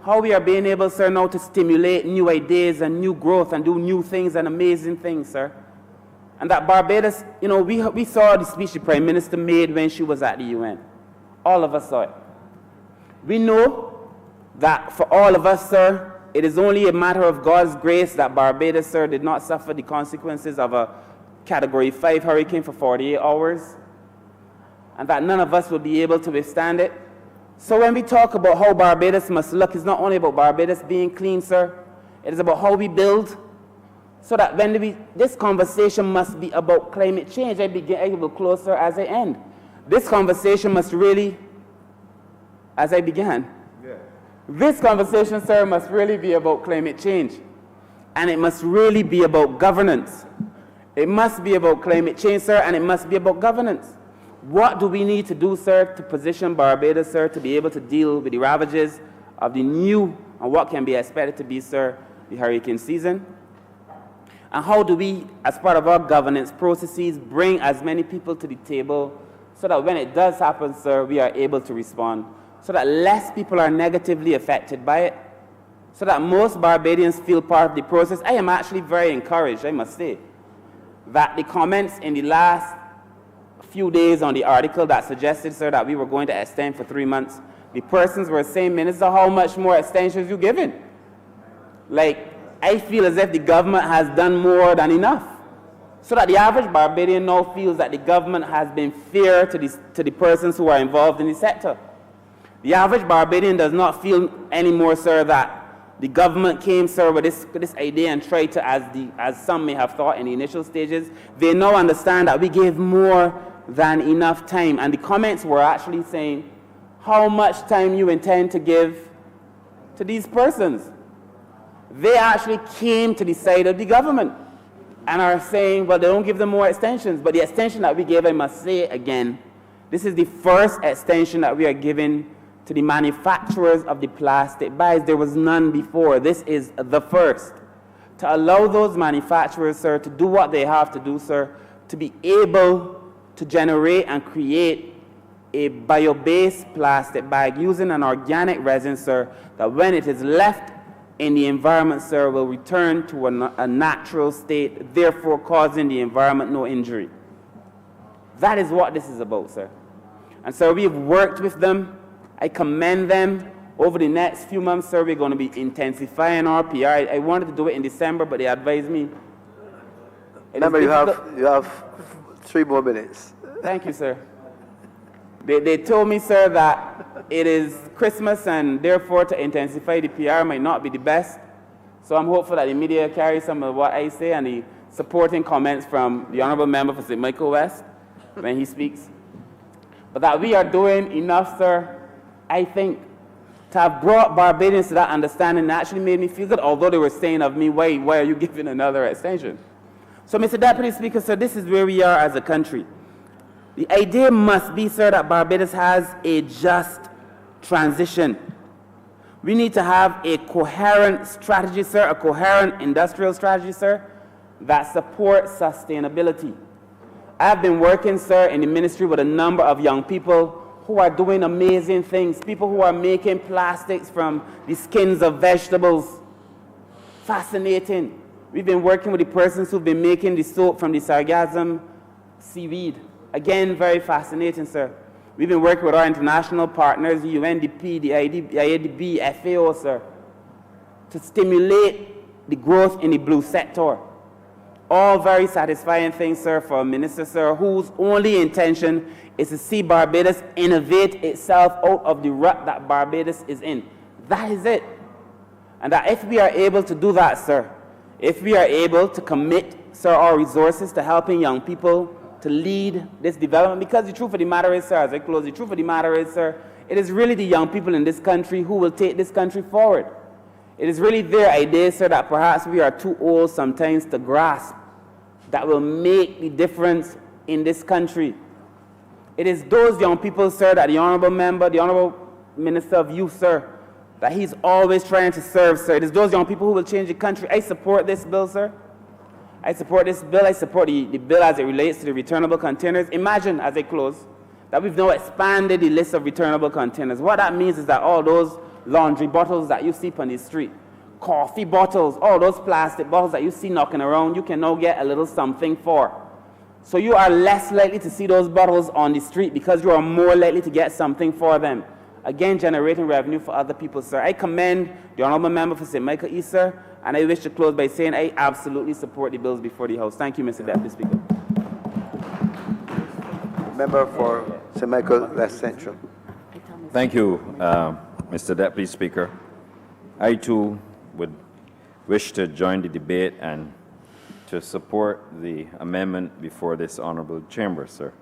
How we are being able, sir, now to stimulate new ideas and new growth and do new things and amazing things, sir. And that Barbados, you know, we saw the speech the Prime Minister made when she was at the UN. All of us saw it. We know that for all of us, sir, it is only a matter of God's grace that Barbados, sir, did not suffer the consequences of a Category 5 hurricane for 48 hours, and that none of us will be able to withstand it. So when we talk about how Barbados must look, it's not only about Barbados being clean, sir. It is about how we build, so that when this conversation must be about climate change. I will close, sir, as I end. This conversation must really, as I began, this conversation, sir, must really be about climate change. And it must really be about governance. It must be about climate change, sir, and it must be about governance. What do we need to do, sir, to position Barbados, sir, to be able to deal with the ravages of the new and what can be expected to be, sir, the hurricane season? And how do we, as part of our governance processes, bring as many people to the table so that when it does happen, sir, we are able to respond, so that less people are negatively affected by it, so that most Barbadians feel part of the process? I am actually very encouraged, I must say, that the comments in the last few days on the article that suggested, sir, that we were going to extend for 3 months, the persons were saying, Minister, how much more extensions you giving? Like, I feel as if the government has done more than enough. So that the average Barbadian now feels that the government has been fair to the persons who are involved in the sector. The average Barbadian does not feel anymore, sir, that the government came, sir, with this idea and tried to, as some may have thought in the initial stages. They now understand that we gave more than enough time. And the comments were actually saying how much time you intend to give to these persons. They actually came to the side of the government and are saying, well, they don't give them more extensions. But the extension that we gave, I must say again, this is the first extension that we are giving to the manufacturers of the plastic bags. There was none before. This is the first. To allow those manufacturers, sir, to do what they have to do, sir, to be able to generate and create a bio-based plastic bag using an organic resin, sir, that when it is left in the environment, sir, will return to a natural state, therefore causing the environment no injury. That is what this is about, sir. And so we have worked with them. I commend them. Over the next few months, sir, we're going to be intensifying our PR. I wanted to do it in December, but they advised me. Remember, you have 3 more minutes. Thank you, sir. They told me, sir, that it is Christmas and therefore to intensify the PR might not be the best. So I'm hopeful that the media carry some of what I say and the supporting comments from the Honourable Member for St. Michael West when he speaks. But that we are doing enough, sir, I think, to have brought Barbadians to that understanding actually made me feel good, although they were saying of me, why are you giving another extension? So, Mr. Deputy Speaker, sir, this is where we are as a country. The idea must be, sir, that Barbados has a just transition. We need to have a coherent strategy, sir, a coherent industrial strategy, sir, that supports sustainability. I've been working, sir, in the ministry with a number of young people who are doing amazing things, people who are making plastics from the skins of vegetables. Fascinating. We've been working with the persons who've been making the soap from the sargassum seaweed. Again, very fascinating, sir. We've been working with our international partners, the UNDP, the IADB, FAO, sir, to stimulate the growth in the blue sector. All very satisfying things, sir, for a minister, sir, whose only intention is to see Barbados innovate itself out of the rut that Barbados is in. That is it. And that if we are able to do that, sir, if we are able to commit, sir, our resources to helping young people to lead this development, because the truth of the matter is, sir, as I close, the truth of the matter is, sir, it is really the young people in this country who will take this country forward. It is really their ideas, sir, that perhaps we are too old sometimes to grasp, that will make the difference in this country. It is those young people, sir, that the Honourable Member, the Honourable Minister of Youth, sir, that he's always trying to serve, sir. It is those young people who will change the country. I support this bill, sir. I support this bill. I support the bill as it relates to the returnable containers. Imagine, as I close, that we've now expanded the list of returnable containers. What that means is that all those laundry bottles that you see on the street, coffee bottles, all those plastic bottles that you see knocking around, you can now get a little something for. So you are less likely to see those bottles on the street because you are more likely to get something for them. Again, generating revenue for other people, sir. I commend the Honourable Member for St. Michael East, sir, and I wish to close by saying I absolutely support the bills before the House. Thank you, Mr. Deputy Speaker. Member for St. Michael West Central. Thank you, Mr. Deputy Speaker. I too would wish to join the debate and to support the amendment before this honourable chamber, sir.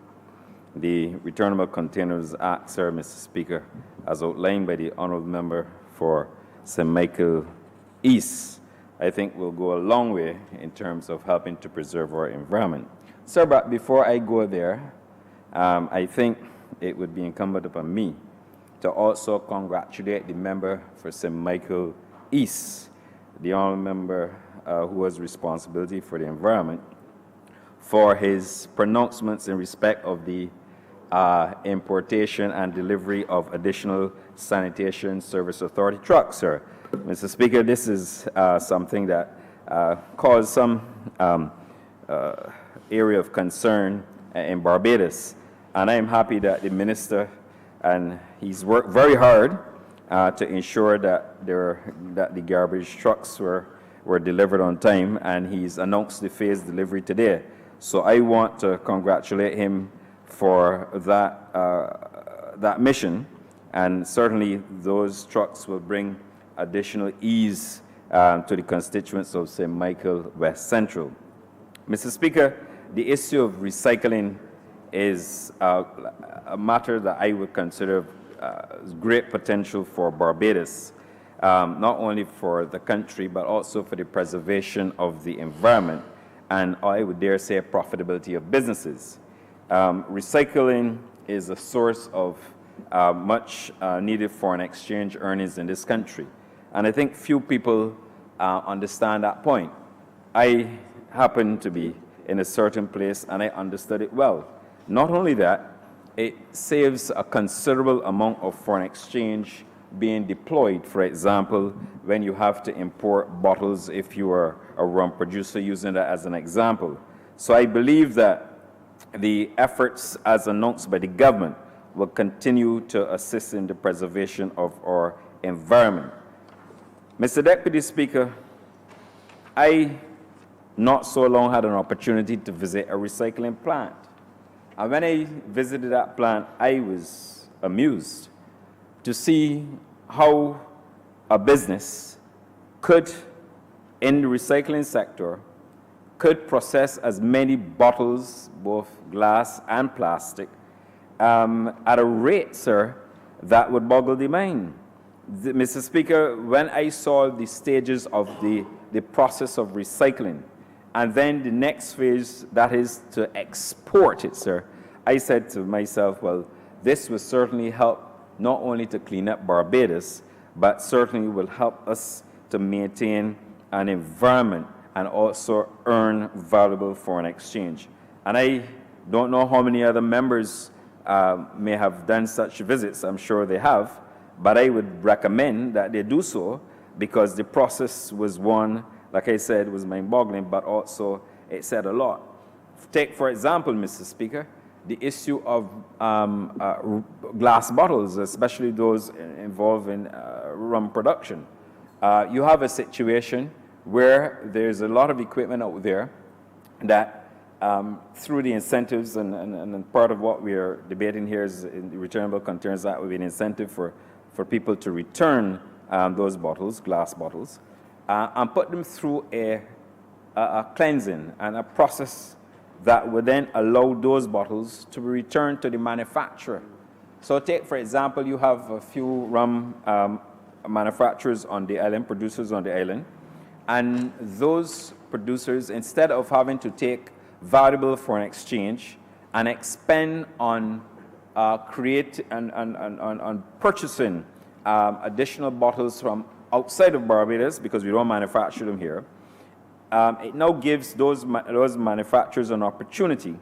The Returnable Containers Act, sir, Mr. Speaker, as outlined by the honourable member for St. Michael East, I think will go a long way in terms of helping to preserve our environment. Sir, but before I go there, I think it would be incumbent upon me to also congratulate the member for St. Michael East, the honourable member who has responsibility for the environment, for his pronouncements in respect of the importation and delivery of additional sanitation service authority trucks, sir. Mr. Speaker, this is something that caused some area of concern in Barbados, and I am happy that the minister, and he's worked very hard to ensure that the garbage trucks were delivered on time, and he's announced the phased delivery today. So I want to congratulate him for that mission, and certainly those trucks will bring additional ease to the constituents of St. Michael West Central. Mr. Speaker, the issue of recycling is a matter that I would consider great potential for Barbados, not only for the country, but also for the preservation of the environment, and I would dare say profitability of businesses. Recycling is a source of much needed foreign exchange earnings in this country, and I think few people understand that point. I happen to be in a certain place, and I understood it well. Not only that, it saves a considerable amount of foreign exchange being deployed. For example, when you have to import bottles, if you are a rum producer, using that as an example. So I believe that the efforts as announced by the government will continue to assist in the preservation of our environment. Mr. Deputy Speaker, I not so long had an opportunity to visit a recycling plant. And when I visited that plant, I was amused to see how a business could, in the recycling sector, could process as many bottles, both glass and plastic, at a rate, sir, that would boggle the mind. Mr. Speaker, when I saw the stages of the process of recycling, and then the next phase, that is to export it, sir, I said to myself, well, this will certainly help not only to clean up Barbados, but certainly will help us to maintain an environment and also earn valuable foreign exchange. And I don't know how many other members may have done such visits. I'm sure they have, but I would recommend that they do so, because the process was one, like I said, was mind-boggling, but also it said a lot. Take, for example, Mr. Speaker, the issue of glass bottles, especially those involved in rum production. You have a situation where there's a lot of equipment out there that through the incentives, and part of what we are debating here is in the Returnable Containers Act would be an incentive for people to return those bottles, glass bottles, and put them through a cleansing and a process that would then allow those bottles to be returned to the manufacturer. So take, for example, you have a few rum manufacturers on the island, producers on the island, and those producers, instead of having to take valuable foreign exchange and expend on on purchasing additional bottles from outside of Barbados, because we don't manufacture them here, it now gives those manufacturers an opportunity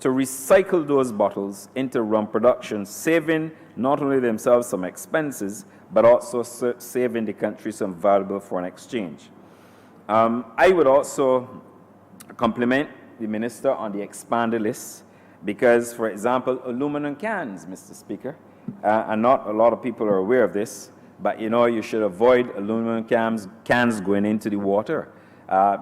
to recycle those bottles into rum production, saving not only themselves some expenses, but also saving the country some valuable foreign exchange. I would also compliment the minister on the expanded list because, for example, aluminum cans, Mr. Speaker, and not a lot of people are aware of this, but you know you should avoid aluminum cans going into the water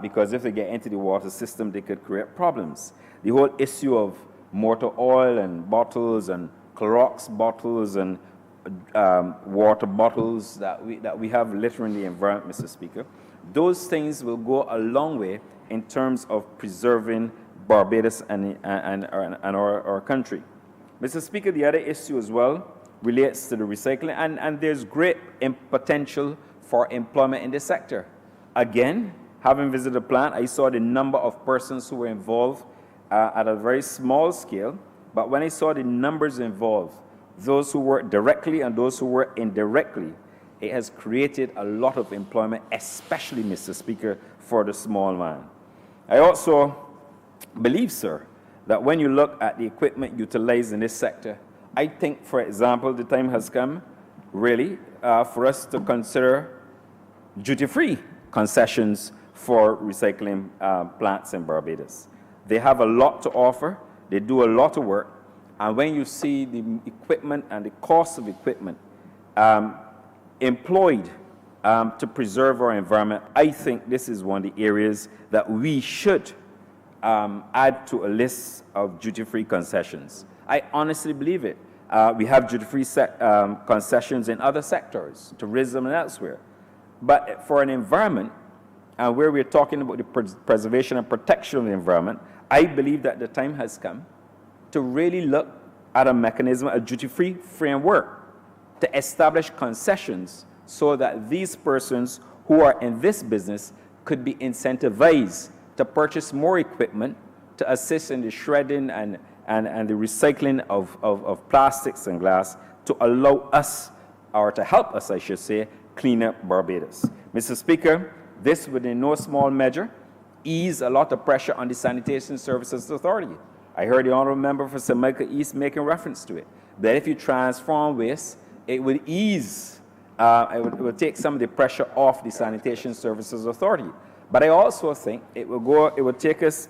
because if they get into the water system, they could create problems. The whole issue of motor oil and bottles and Clorox bottles and water bottles that we have littering the environment, Mr. Speaker, those things will go a long way in terms of preserving Barbados and our country. Mr. Speaker, the other issue as well relates to the recycling, and there's great potential for employment in this sector. Again, having visited the plant, I saw the number of persons who were involved at a very small scale, but when I saw the numbers involved, those who work directly and those who work indirectly, it has created a lot of employment, especially, Mr. Speaker, for the small man. I also believe, sir, that when you look at the equipment utilized in this sector, I think, for example, the time has come, really, for us to consider duty-free concessions for recycling plants in Barbados. They have a lot to offer. They do a lot of work. And when you see the equipment and the cost of equipment employed to preserve our environment, I think this is one of the areas that we should add to a list of duty-free concessions. I honestly believe it. We have duty-free concessions in other sectors, tourism and elsewhere. But for an environment where we're talking about the preservation and protection of the environment, I believe that the time has come to really look at a mechanism, a duty-free framework, to establish concessions so that these persons who are in this business could be incentivized to purchase more equipment to assist in the shredding and the recycling of plastics and glass to allow us, or to help us, I should say, clean up Barbados. Mr. Speaker, this would in no small measure ease a lot of pressure on the Sanitation Services Authority. I heard the Honourable Member for St. Michael East making reference to it, that if you transform waste, it would ease, it would take some of the pressure off the Sanitation Services Authority. But I also think it would take us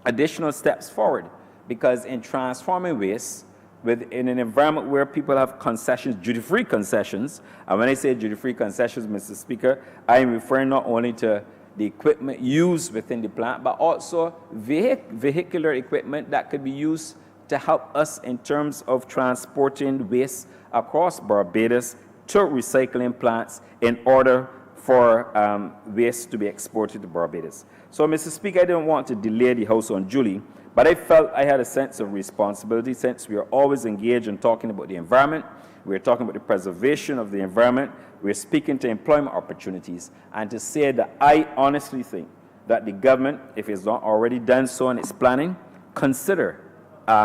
additional steps forward, because in transforming waste, in an environment where people have concessions, duty-free concessions, and when I say duty-free concessions, Mr. Speaker, I am referring not only to the equipment used within the plant, but also vehicular equipment that could be used to help us in terms of transporting waste across Barbados to recycling plants in order for waste to be exported to Barbados. So, Mr. Speaker, I didn't want to delay the House unduly, but I felt I had a sense of responsibility since we are always engaged in talking about the environment. We're talking about the preservation of the environment. We're speaking to employment opportunities. And to say that I honestly think that the government, if it's not already done so in its planning, consider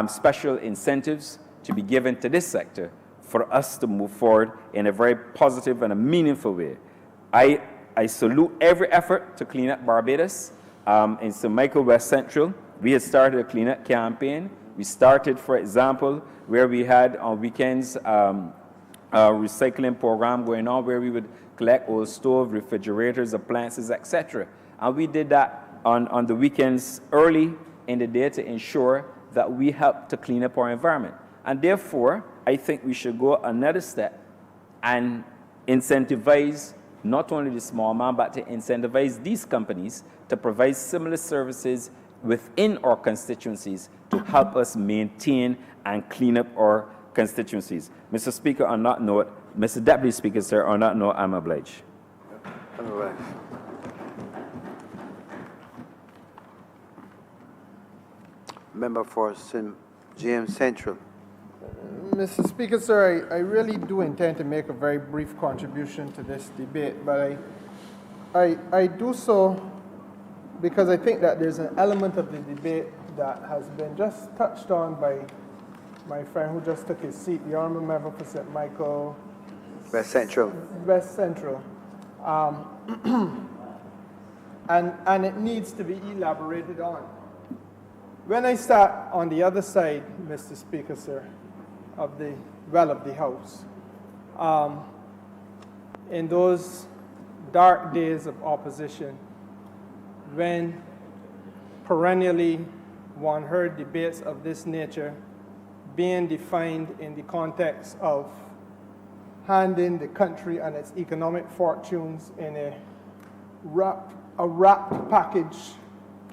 special incentives to be given to this sector for us to move forward in a very positive and a meaningful way. I salute every effort to clean up Barbados. In St. Michael West Central, we had started a cleanup campaign. We started, for example, where we had on weekends a recycling program going on where we would collect old stove, refrigerators, appliances, etc. And we did that on the weekends early in the day to ensure that we help to clean up our environment. And therefore, I think we should go another step and incentivize not only the small man, but to incentivize these companies to provide similar services within our constituencies to help us maintain and clean up our constituencies. Mr. Speaker, on that note, Mr. Deputy Speaker, sir, on that note, I'm obliged. All right. Member for James Central. Mr. Speaker, sir, I really do intend to make a very brief contribution to this debate, but I do so because I think that there's an element of the debate that has been just touched on by my friend who just took his seat, the Honourable Member for St. Michael, West Central. West Central. And it needs to be elaborated on. When I sat on the other side, Mr. Speaker, sir, of the House, in those dark days of opposition, when perennially one heard debates of this nature being defined in the context of handing the country and its economic fortunes in a wrapped package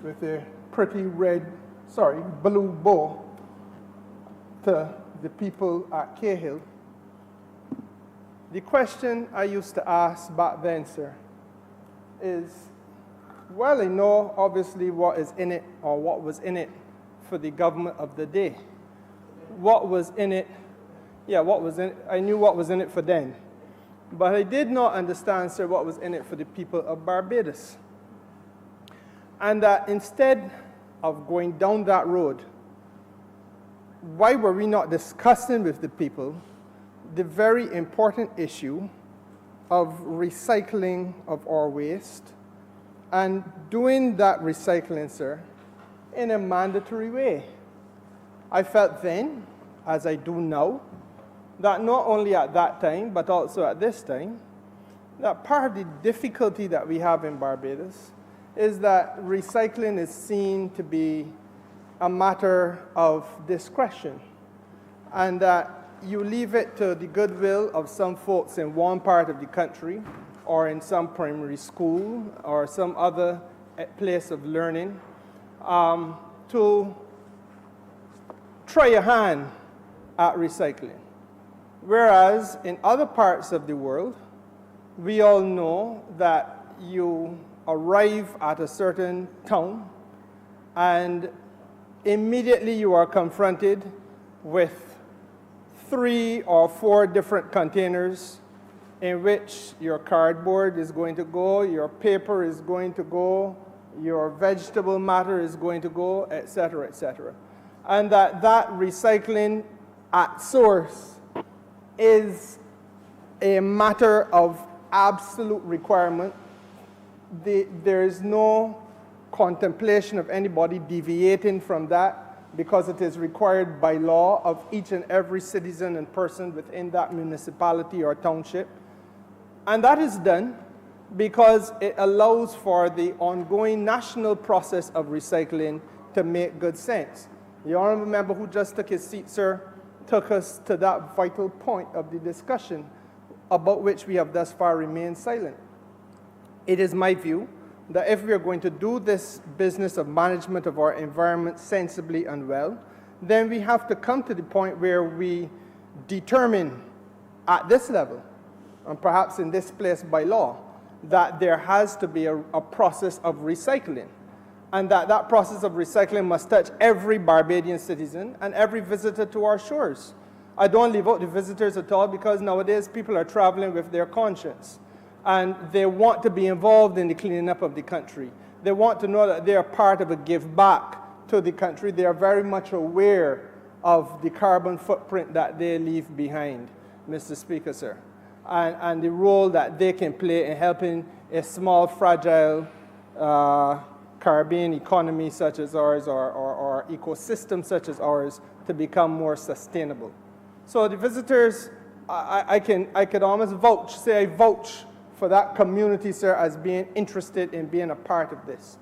with a pretty blue bow to the people at Cahill. The question I used to ask back then, sir, is, well, I know obviously what is in it, or what was in it for the government of the day. What was in it? Yeah, what was in it? I knew what was in it for then. But I did not understand, sir, what was in it for the people of Barbados. And that instead of going down that road, why were we not discussing with the people the very important issue of recycling of our waste and doing that recycling, sir, in a mandatory way? I felt then, as I do now, that not only at that time, but also at this time, that part of the difficulty that we have in Barbados is that recycling is seen to be a matter of discretion, and that you leave it to the goodwill of some folks in one part of the country or in some primary school or some other place of learning to try a hand at recycling. Whereas in other parts of the world, we all know that you arrive at a certain town and immediately you are confronted with 3 or 4 different containers in which your cardboard is going to go, your paper is going to go, your vegetable matter is going to go, etc., etc. And that recycling at source is a matter of absolute requirement. There is no contemplation of anybody deviating from that because it is required by law of each and every citizen and person within that municipality or township. And that is done because it allows for the ongoing national process of recycling to make good sense. The honourable member who just took his seat, sir, took us to that vital point of the discussion about which we have thus far remained silent. It is my view that if we are going to do this business of management of our environment sensibly and well, then we have to come to the point where we determine at this level, and perhaps in this place by law, that there has to be a process of recycling, and that process of recycling must touch every Barbadian citizen and every visitor to our shores. I don't leave out the visitors at all because nowadays people are traveling with their conscience and they want to be involved in the cleaning up of the country. They want to know that they are part of a give back to the country. They are very much aware of the carbon footprint that they leave behind, Mr. Speaker, sir, and the role that they can play in helping a small, fragile Caribbean economy such as ours or ecosystem such as ours to become more sustainable. So the visitors, I could almost say I vouch for that community, sir, as being interested in being a part of this.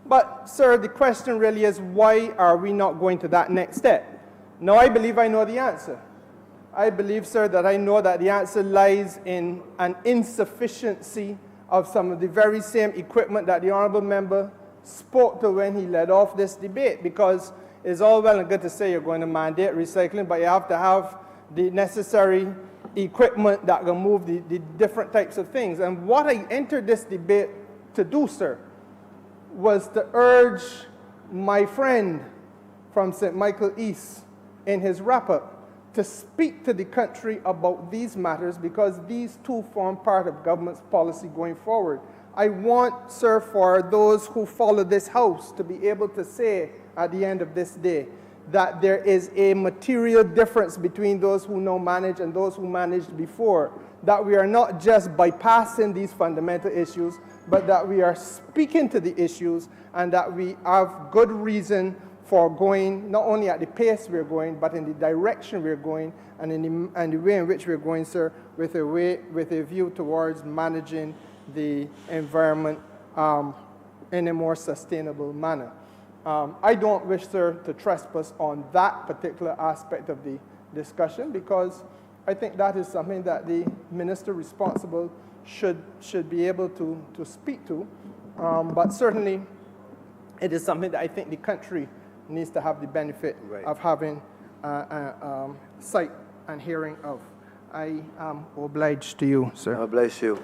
But, sir, the question really is, why are we not going to that next step? Now, I believe I know the answer. I believe, sir, that I know that the answer lies in an insufficiency of some of the very same equipment that the honorable member spoke to when he led off this debate, because it's all well and good to say you're going to mandate recycling, but you have to have the necessary equipment that can move the different types of things. And what I entered this debate to do, sir, was to urge my friend from St. Michael East in his wrap-up to speak to the country about these matters, because these too form part of government's policy going forward. I want, sir, for those who follow this House to be able to say at the end of this day that there is a material difference between those who now manage and those who managed before, that we are not just bypassing these fundamental issues, but that we are speaking to the issues, and that we have good reason for going not only at the pace we're going, but in the direction we're going, and in the way in which we're going, sir, with a view towards managing the environment in a more sustainable manner. I don't wish, sir, to trespass on that particular aspect of the discussion, because I think that is something that the minister responsible should be able to speak to. But certainly, it is something that I think the country needs to have the benefit of having sight and hearing of. I am obliged to you, sir. God bless you.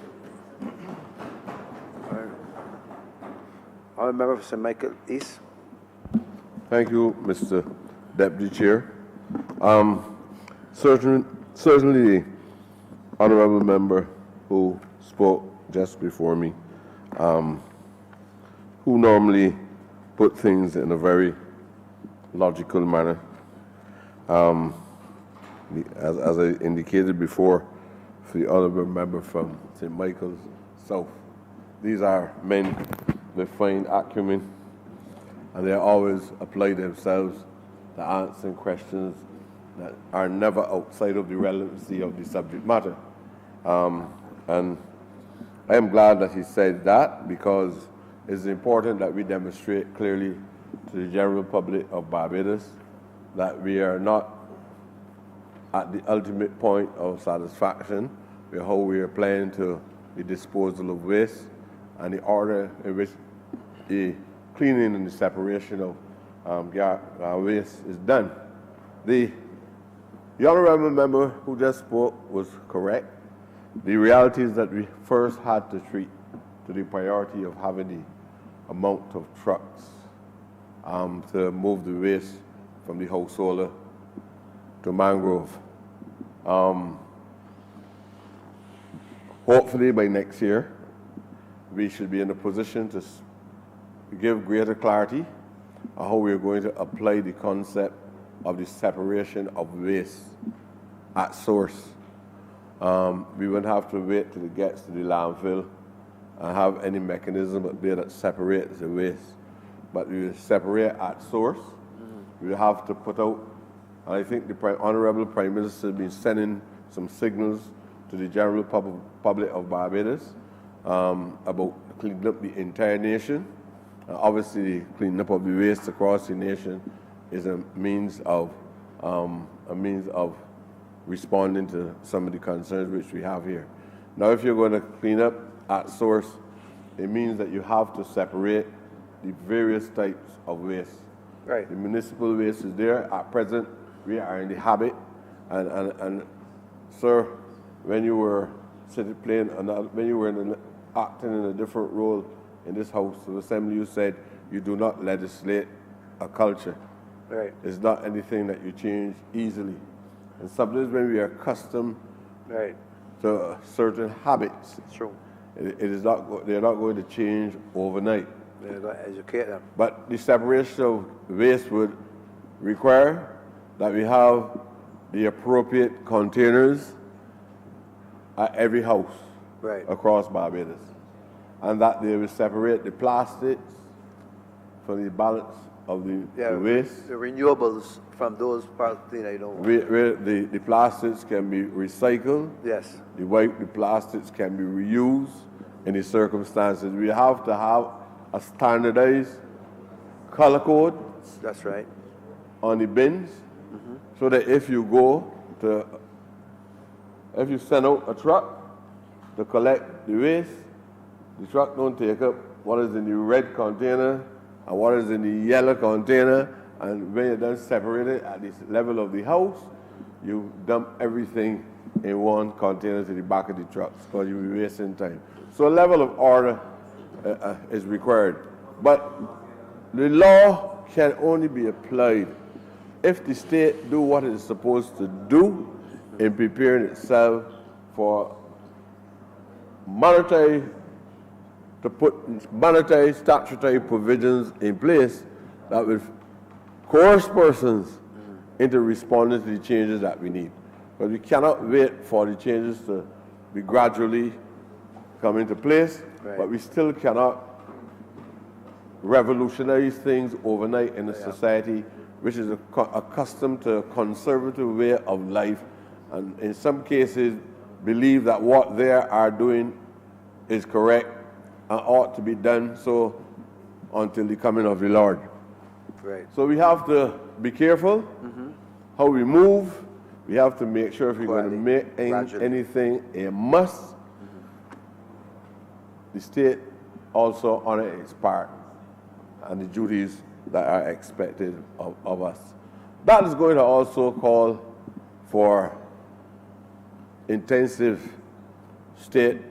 Honorable member for St. Michael East. Thank you, Mr. Deputy Chair. Certainly, the honorable member who spoke just before me, who normally put things in a very logical manner. As I indicated before, for the honorable member from St. Michael's South, these are men with fine acumen, and they always apply themselves to answering questions that are never outside of the relevancy of the subject matter. And I am glad that he said that, because it's important that we demonstrate clearly to the general public of Barbados that we are not at the ultimate point of satisfaction with how we are playing to the disposal of waste and the order in which the cleaning and the separation of waste is done. The honorable member who just spoke was correct. The reality is that we first had to treat to the priority of having the amount of trucks to move the waste from the householder to mangrove. Hopefully by next year, we should be in a position to give greater clarity on how we are going to apply the concept of the separation of waste at source. We wouldn't have to wait till it gets to the landfill and have any mechanism up there that separates the waste. But we will separate at source. We will have to put out, and I think the Honorable Prime Minister has been sending some signals to the general public of Barbados about cleaning up the entire nation. Obviously, cleaning up of the waste across the nation is a means of responding to some of the concerns which we have here. Now, if you're going to clean up at source, it means that you have to separate the various types of waste. Right. The municipal waste is there. At present, we are in the habit, and sir, when you were acting in a different role in this House of Assembly, you said you do not legislate a culture. Right. It's not anything that you change easily. And sometimes when we are accustomed to certain habits, It's true. they're not going to change overnight. They're going to educate them. But the separation of waste would require that we have the appropriate containers at every house across Barbados, and that they will separate the plastics from the balance of the waste. The renewables from those parts that I don't. Where the plastics can be recycled, Yes. the plastics can be reused in the circumstances. We have to have a standardized color code That's right. on the bins, so that if you send out a truck to collect the waste, the truck don't take up what is in the red container and what is in the yellow container, and when you're done separated at the level of the house, you dump everything in one container to the back of the trucks, because you'll be wasting time. So a level of order is required. But the law can only be applied if the state do what it is supposed to do in preparing itself for monetary statutory provisions in place that will coerce persons into responding to the changes that we need. But we cannot wait for the changes to be gradually come into place, Right. but we still cannot revolutionize things overnight in a society which is accustomed to a conservative way of life, and in some cases believe that what they are doing is correct and ought to be done so until the coming of the Lord. Right. So we have to be careful how we move. We have to make sure if we're going to Quietly, make gradually. anything a must, the state also honor its part and the duties that are expected of us. That is going to also call for intensive state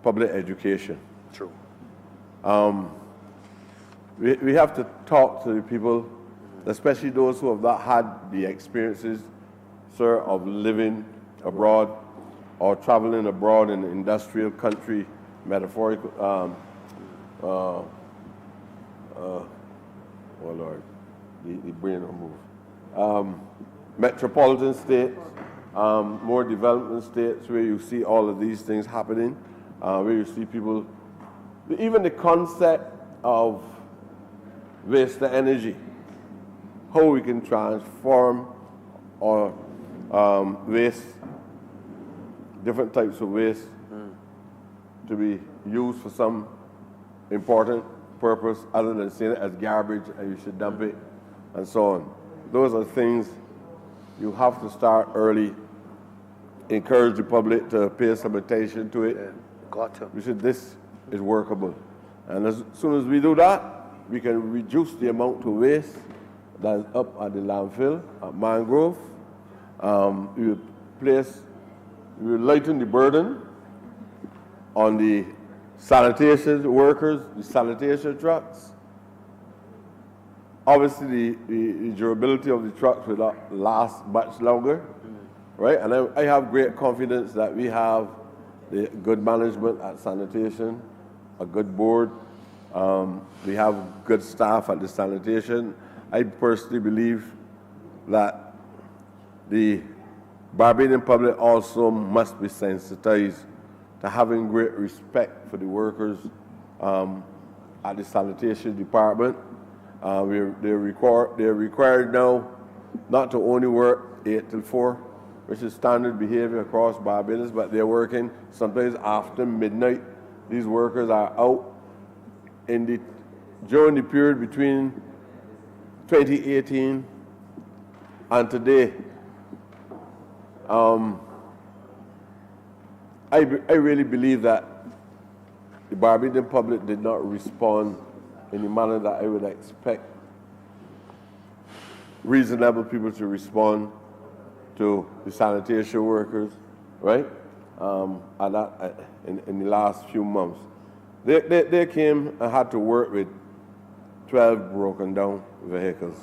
public education. True. We have to talk to the people, especially those who have not had the experiences, sir, of living abroad or traveling abroad in an industrial country, metaphorical, oh Lord, the brain will move. Metropolitan states, more development states where you see all of these things happening, where you see people, even the concept of waste to energy, how we can transform or waste, different types of waste to be used for some important purpose other than seeing it as garbage and you should dump it and so on. Those are things you have to start early, encourage the public to pay some attention to it. Yeah. Got to. We said this is workable. And as soon as we do that, we can reduce the amount of waste that is up at the landfill, at Mangrove. We will lighten the burden on the sanitation workers, the sanitation trucks. Obviously, the durability of the trucks will not last much longer, right? And I have great confidence that we have the good management at sanitation, a good board. We have good staff at the sanitation. I personally believe that the Barbadian public also must be sensitized to having great respect for the workers at the sanitation department. They're required now not to only work 8 till 4, which is standard behavior across Barbados, but they're working sometimes after midnight. These workers are out during the period between 2018 and today. I really believe that the Barbadian public did not respond in the manner that I would expect reasonable people to respond to the sanitation workers, right? In the last few months. They came and had to work with 12 broken down vehicles.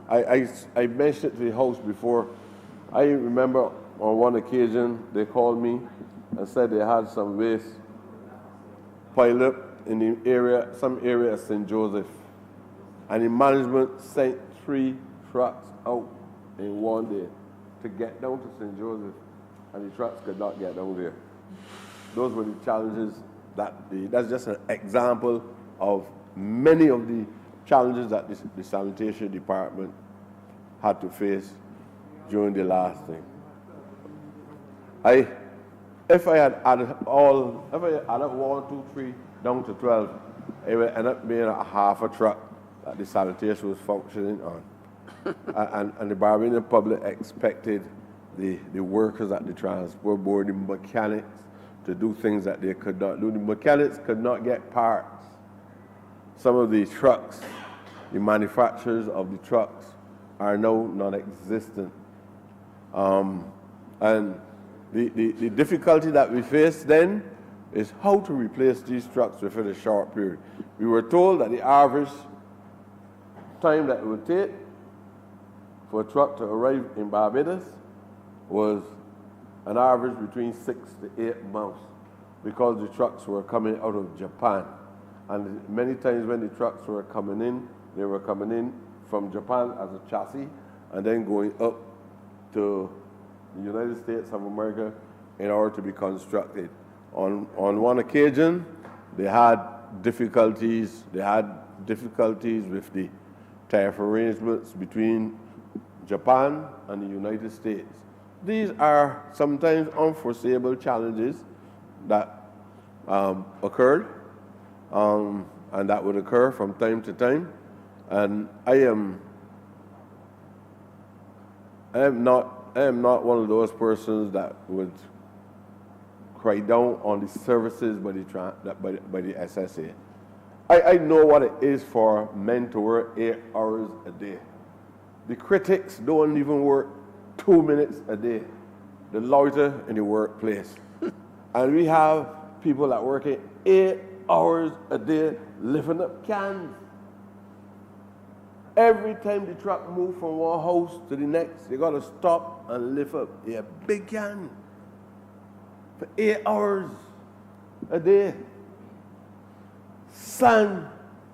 I mentioned it to the House before. I remember on one occasion they called me and said they had some waste piled up in the area, some area of St. Joseph. And the management sent 3 trucks out in one day to get down to St. Joseph, and the trucks could not get down there. Those were the challenges that's just an example of many of the challenges that the sanitation department had to face during the last thing. If I had added 1, 2, 3 down to 12, it would end up being a half a truck that the sanitation was functioning on. and the Barbadian public expected the workers at the transport board, the mechanics, to do things that they could not do. The mechanics could not get parts. Some of the trucks, the manufacturers of the trucks, are now non-existent. And the difficulty that we faced then is how to replace these trucks within a short period. We were told that the average time that it would take for a truck to arrive in Barbados was an average between 6 to 8 months because the trucks were coming out of Japan. And many times when the trucks were coming in, they were coming in from Japan as a chassis and then going up to the United States of America in order to be constructed. On one occasion, they had difficulties. They had difficulties with the tariff arrangements between Japan and the United States. These are sometimes unforeseeable challenges that occurred and that would occur from time to time. And I am not one of those persons that would cry down on the services by the SSA. I know what it is for men to work 8 hours a day. The critics don't even work 2 minutes a day. They loiter in the workplace. And we have people that work 8 hours a day lifting up cans. Every time the truck moves from one house to the next, they got to stop and lift up a big can for 8 hours a day. Sun,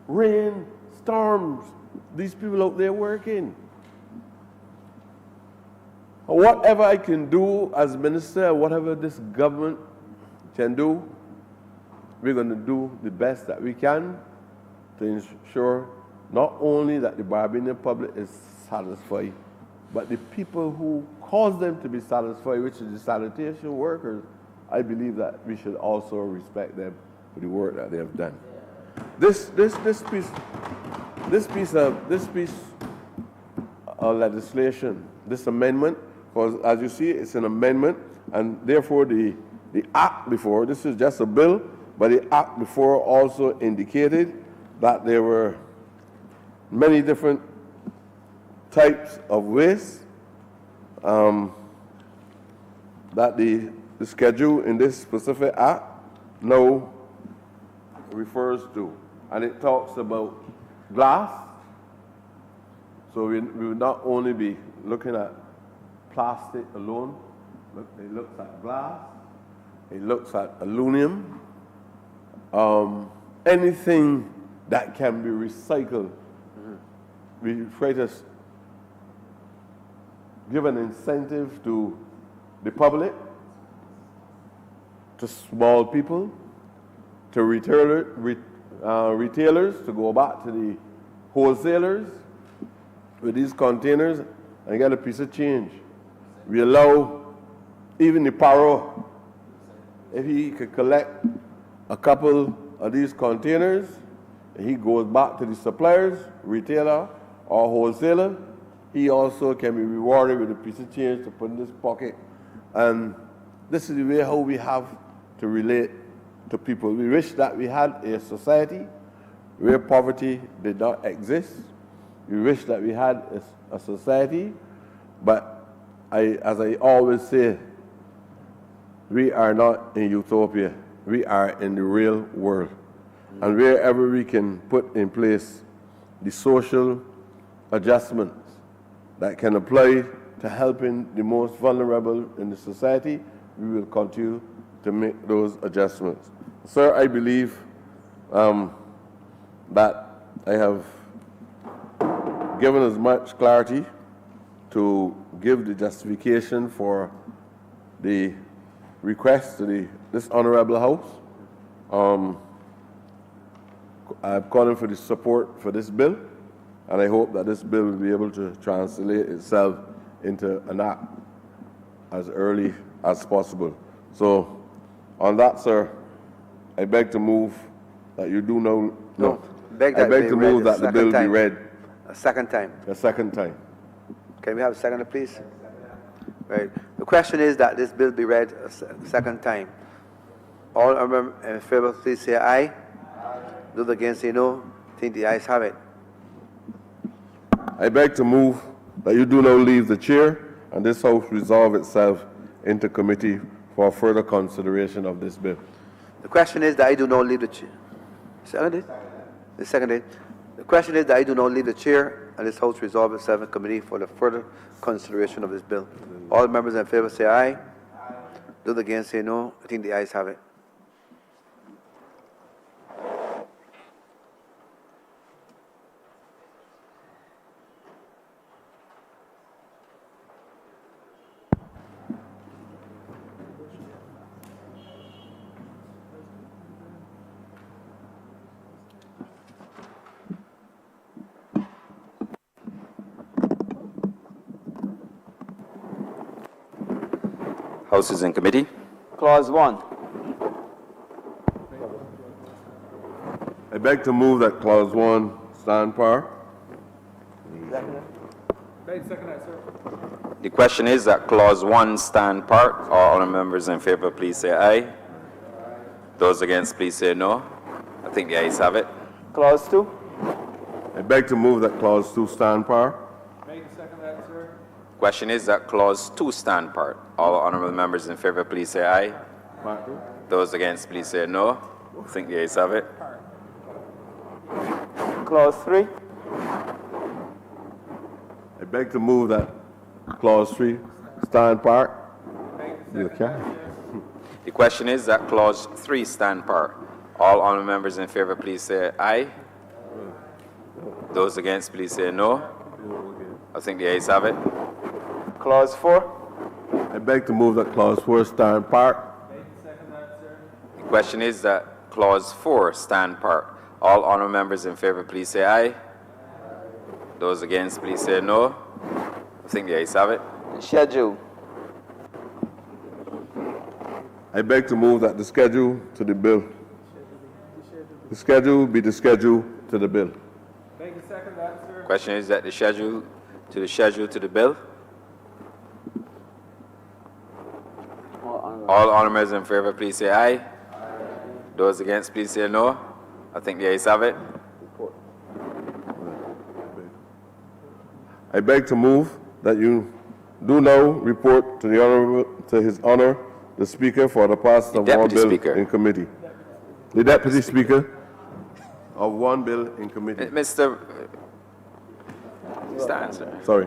rain, storms, these people out there working. Whatever I can do as minister, whatever this government can do, we're going to do the best that we can to ensure not only that the Barbadian public is satisfied, but the people who cause them to be satisfied, which is the sanitation workers, I believe that we should also respect them for the work that they have done. This piece of legislation, this amendment, because as you see, it's an amendment, and therefore the act before, this is just a bill, but the act before also indicated that there were many different types of waste that the schedule in this specific act now refers to. And it talks about glass. So we would not only be looking at plastic alone, but it looks at glass, it looks at aluminum, anything that can be recycled. We try to give an incentive to the public, to small people, to retailers to go back to the wholesalers with these containers and get a piece of change. We allow even the paro, if he could collect a couple of these containers, he goes back to the suppliers, retailer, or wholesaler, he also can be rewarded with a piece of change to put in his pocket. And this is the way how we have to relate to people. We wish that we had a society where poverty did not exist. We wish that we had a society, but as I always say, we are not in utopia. We are in the real world. And wherever we can put in place the social adjustments that can apply to helping the most vulnerable in the society, we will continue to make those adjustments. Sir, I believe that I have given as much clarity to give the justification for the request to this Honorable House. I've called for the support for this bill, and I hope that this bill will be able to translate itself into an act as early as possible. So, on that, sir, I beg to move that you do no. No, beg I that beg be to read move a that the second bill be time. read A second time. a second time. Can we have a second, please? Right. The question is that this bill be read a second time. All in favor, please say aye. Those against say no. I think the ayes have it. I beg to move that you do not leave the chair and this House resolve itself into committee for further consideration of this bill. The question is that I do not leave the chair. Seconded? The seconded. The question is that I do not leave the chair and this House resolve itself in committee for the further consideration of this bill. All members in favor say aye. Those against say no. I think the ayes have it. House is in committee. Clause 1. I beg to move that clause 1 stand par. The question is that clause 1 stand part. All members in favor, please say aye. Those against, please say no. I think the ayes have it. Clause 2. I beg to move that clause 2 stand par. Question is that clause 2 stand part. All honorable members in favor, please say aye. Those against, please say no. I think the ayes have it. Clause 3. I beg to move that clause 3 stand par. Okay. The question is that clause 3 stand part. All honorable members in favor, please say aye. Those against, please say no. I think the ayes have it. Clause 4. I beg to move that clause 4 stand par. The question is that clause 4 stand part. All honorable members in favor, please say aye. Those against, please say no. I think the ayes have it. Schedule. I beg to move that the schedule to the bill. The schedule be the schedule to the bill. Question is that the schedule to the bill. All honourers in favor, please say aye. Those against, please say no. I think the ayes have it. I beg to move that you do now report to the honorable, to His Honor, the Speaker, for the passing of one Deputy bill Speaker. in committee. The Deputy Speaker of one bill in committee. Mr. Stand, sir. Sorry.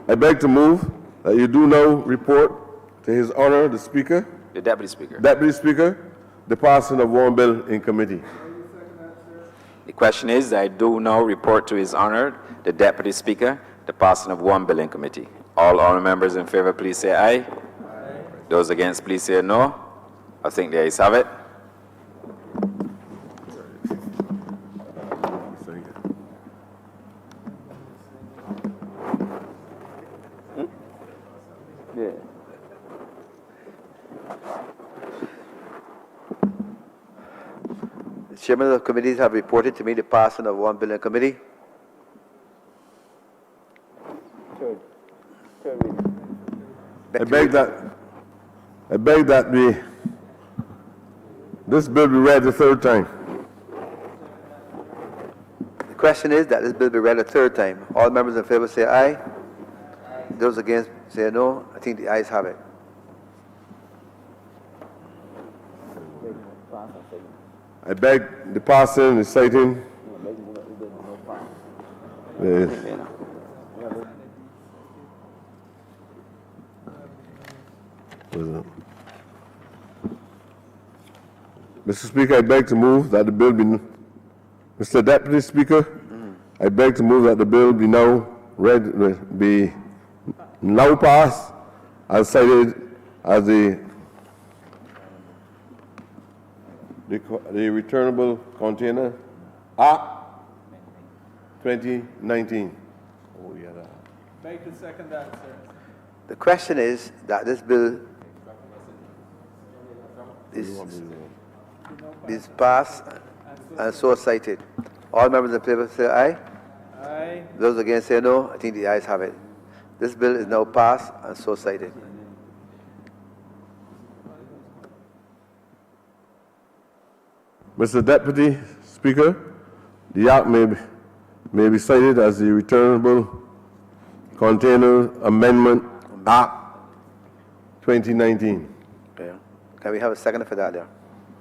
I beg to move that you do now report to His Honor, the Speaker, The Deputy Speaker. Deputy Speaker, the passing of one bill in committee. The question is, I do now report to His Honor, the Deputy Speaker, the passing of one bill in committee. All honour members in favor, please say aye. Those against, please say no. I think the ayes have it. Yeah. The chairman of the committees have reported to me the passing of one bill in committee. I beg that this bill be read the third time. The question is that this bill be read a third time. All members in favor say aye. Those against say no. I think the ayes have it. I beg the passing and citing. Mr. Speaker, I beg to move that the bill be. Mr. Deputy Speaker, I beg to move that the bill be now read, be now passed as cited as the returnable container Act 2019. Oh, yeah, that. Make the second that, sir. The question is that this bill is be passed and so cited. All members in favor say aye. Aye. Those against say no. I think the ayes have it. This bill is now passed and so cited. Mr. Deputy Speaker, the act may be cited as the Returnable Container Amendment Act 2019. Okay. Can we have a second for that there?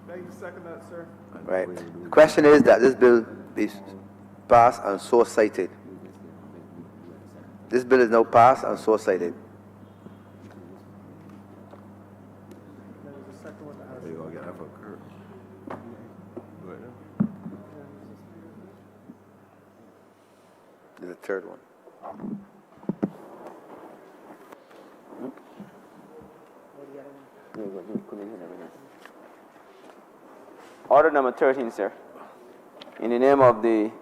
Beg to second that, sir. Right. The question is that this bill be passed and so cited. This bill is now passed and so cited. There was a second one that has. There's a third one. Order number 13, sir. In the name of the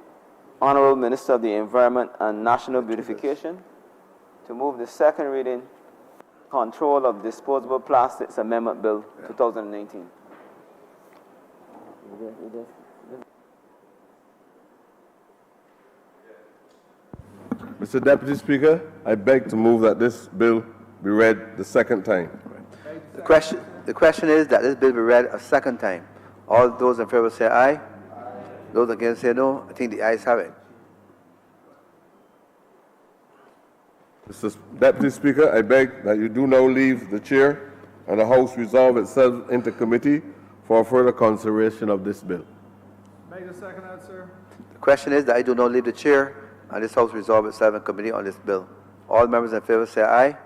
Honorable Minister of the Environment and National Beautification, to move the second reading, Control of Disposable Plastics Amendment Bill 2019. Mr. Deputy Speaker, I beg to move that this bill be read the second time. The question is that this bill be read a second time. All those in favor say aye. Those against say no. I think the ayes have it. Mr. Deputy Speaker, I beg that you do now leave the chair and the House resolve itself into committee for further consideration of this bill. Beg to second that, sir. The question is that I do not leave the chair and this House resolve itself in committee on this bill. All members in favor say aye.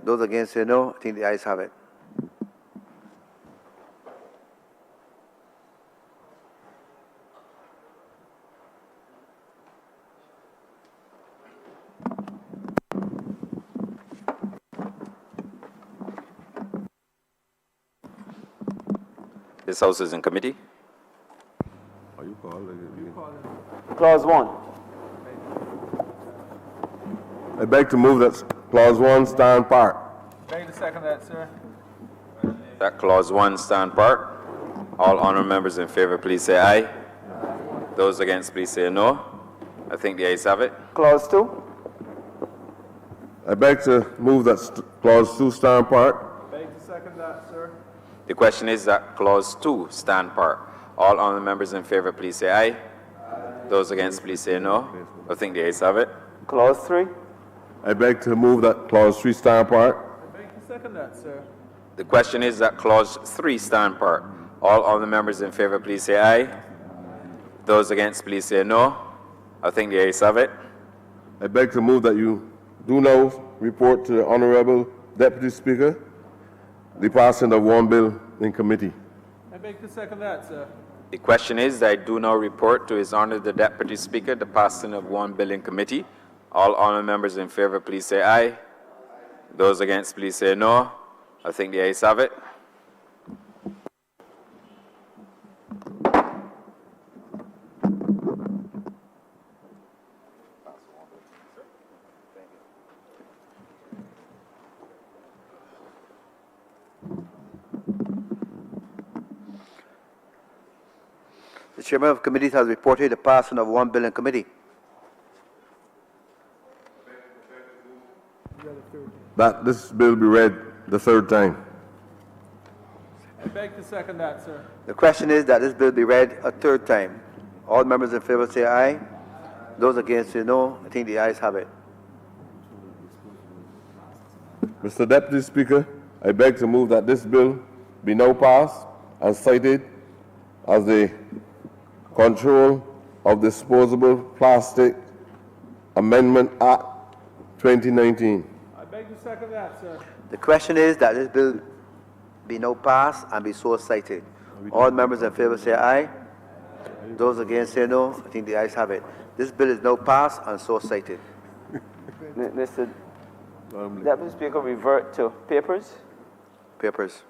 Those against say no. I think the ayes have it. This House is in committee. Clause 1. I beg to move that Clause 1 stand part. Beg to second that, sir. That Clause 1 stand part. All honourable members in favor, please say aye. Those against, please say no. I think the ayes have it. Clause 2. I beg to move that Clause 2 stand part. Beg to second that, sir. The question is that Clause 2 stand part. All honourable members in favor, please say aye. Those against, please say no. I think the ayes have it. Clause 3. I beg to move that Clause 3 stand part. Beg to second that, sir. The question is that Clause 3 stand part. All honourable members in favor, please say aye. Those against, please say no. I think the ayes have it. I beg to move that you do now report to the Honourable Deputy Speaker the passing of one bill in committee. I beg to second that, sir. The question is that I do now report to His Honour the Deputy Speaker the passing of one bill in committee. All honourable members in favor, please say aye. Those against, please say no. I think the ayes have it. The chairman of committees has reported the passing of one bill in committee. That this bill be read the third time. I beg to second that, sir. The question is that this bill be read a third time. All members in favor say aye. Those against say no. I think the ayes have it. Mr. Deputy Speaker, I beg to move that this bill be now passed and cited as the Control of Disposable Plastic Amendment Act 2019. I beg to second that, sir. The question is that this bill be now passed and be so cited. All members in favor say aye. Those against say no. I think the ayes have it. This bill is now passed and so cited. Mr. Deputy Speaker, revert to papers. Papers.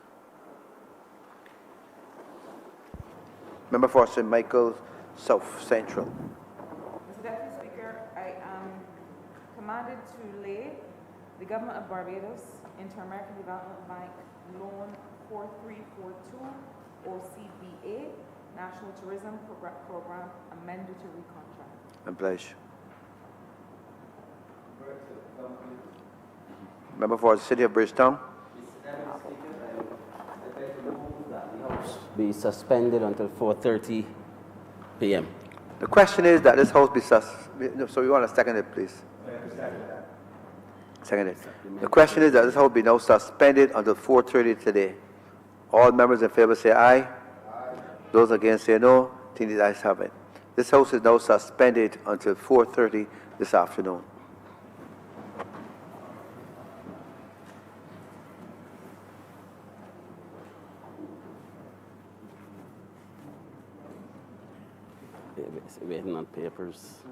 Member for St. Michael South Central. Mr. Deputy Speaker, I am commanded to lay the Government of Barbados Inter-American Development Bank Loan 4342 OCBA, National Tourism Program, a mandatory contract. And pledge. Member for the City of Bridgetown. Be suspended until 4:30 p.m. The question is that this House be so you want to second it, please? Second it. The question is that this House be now suspended until 4:30 today. All members in favor say aye. Those against say no. Think the ayes have it. This House is now suspended until 4:30 this afternoon. Waiting on papers.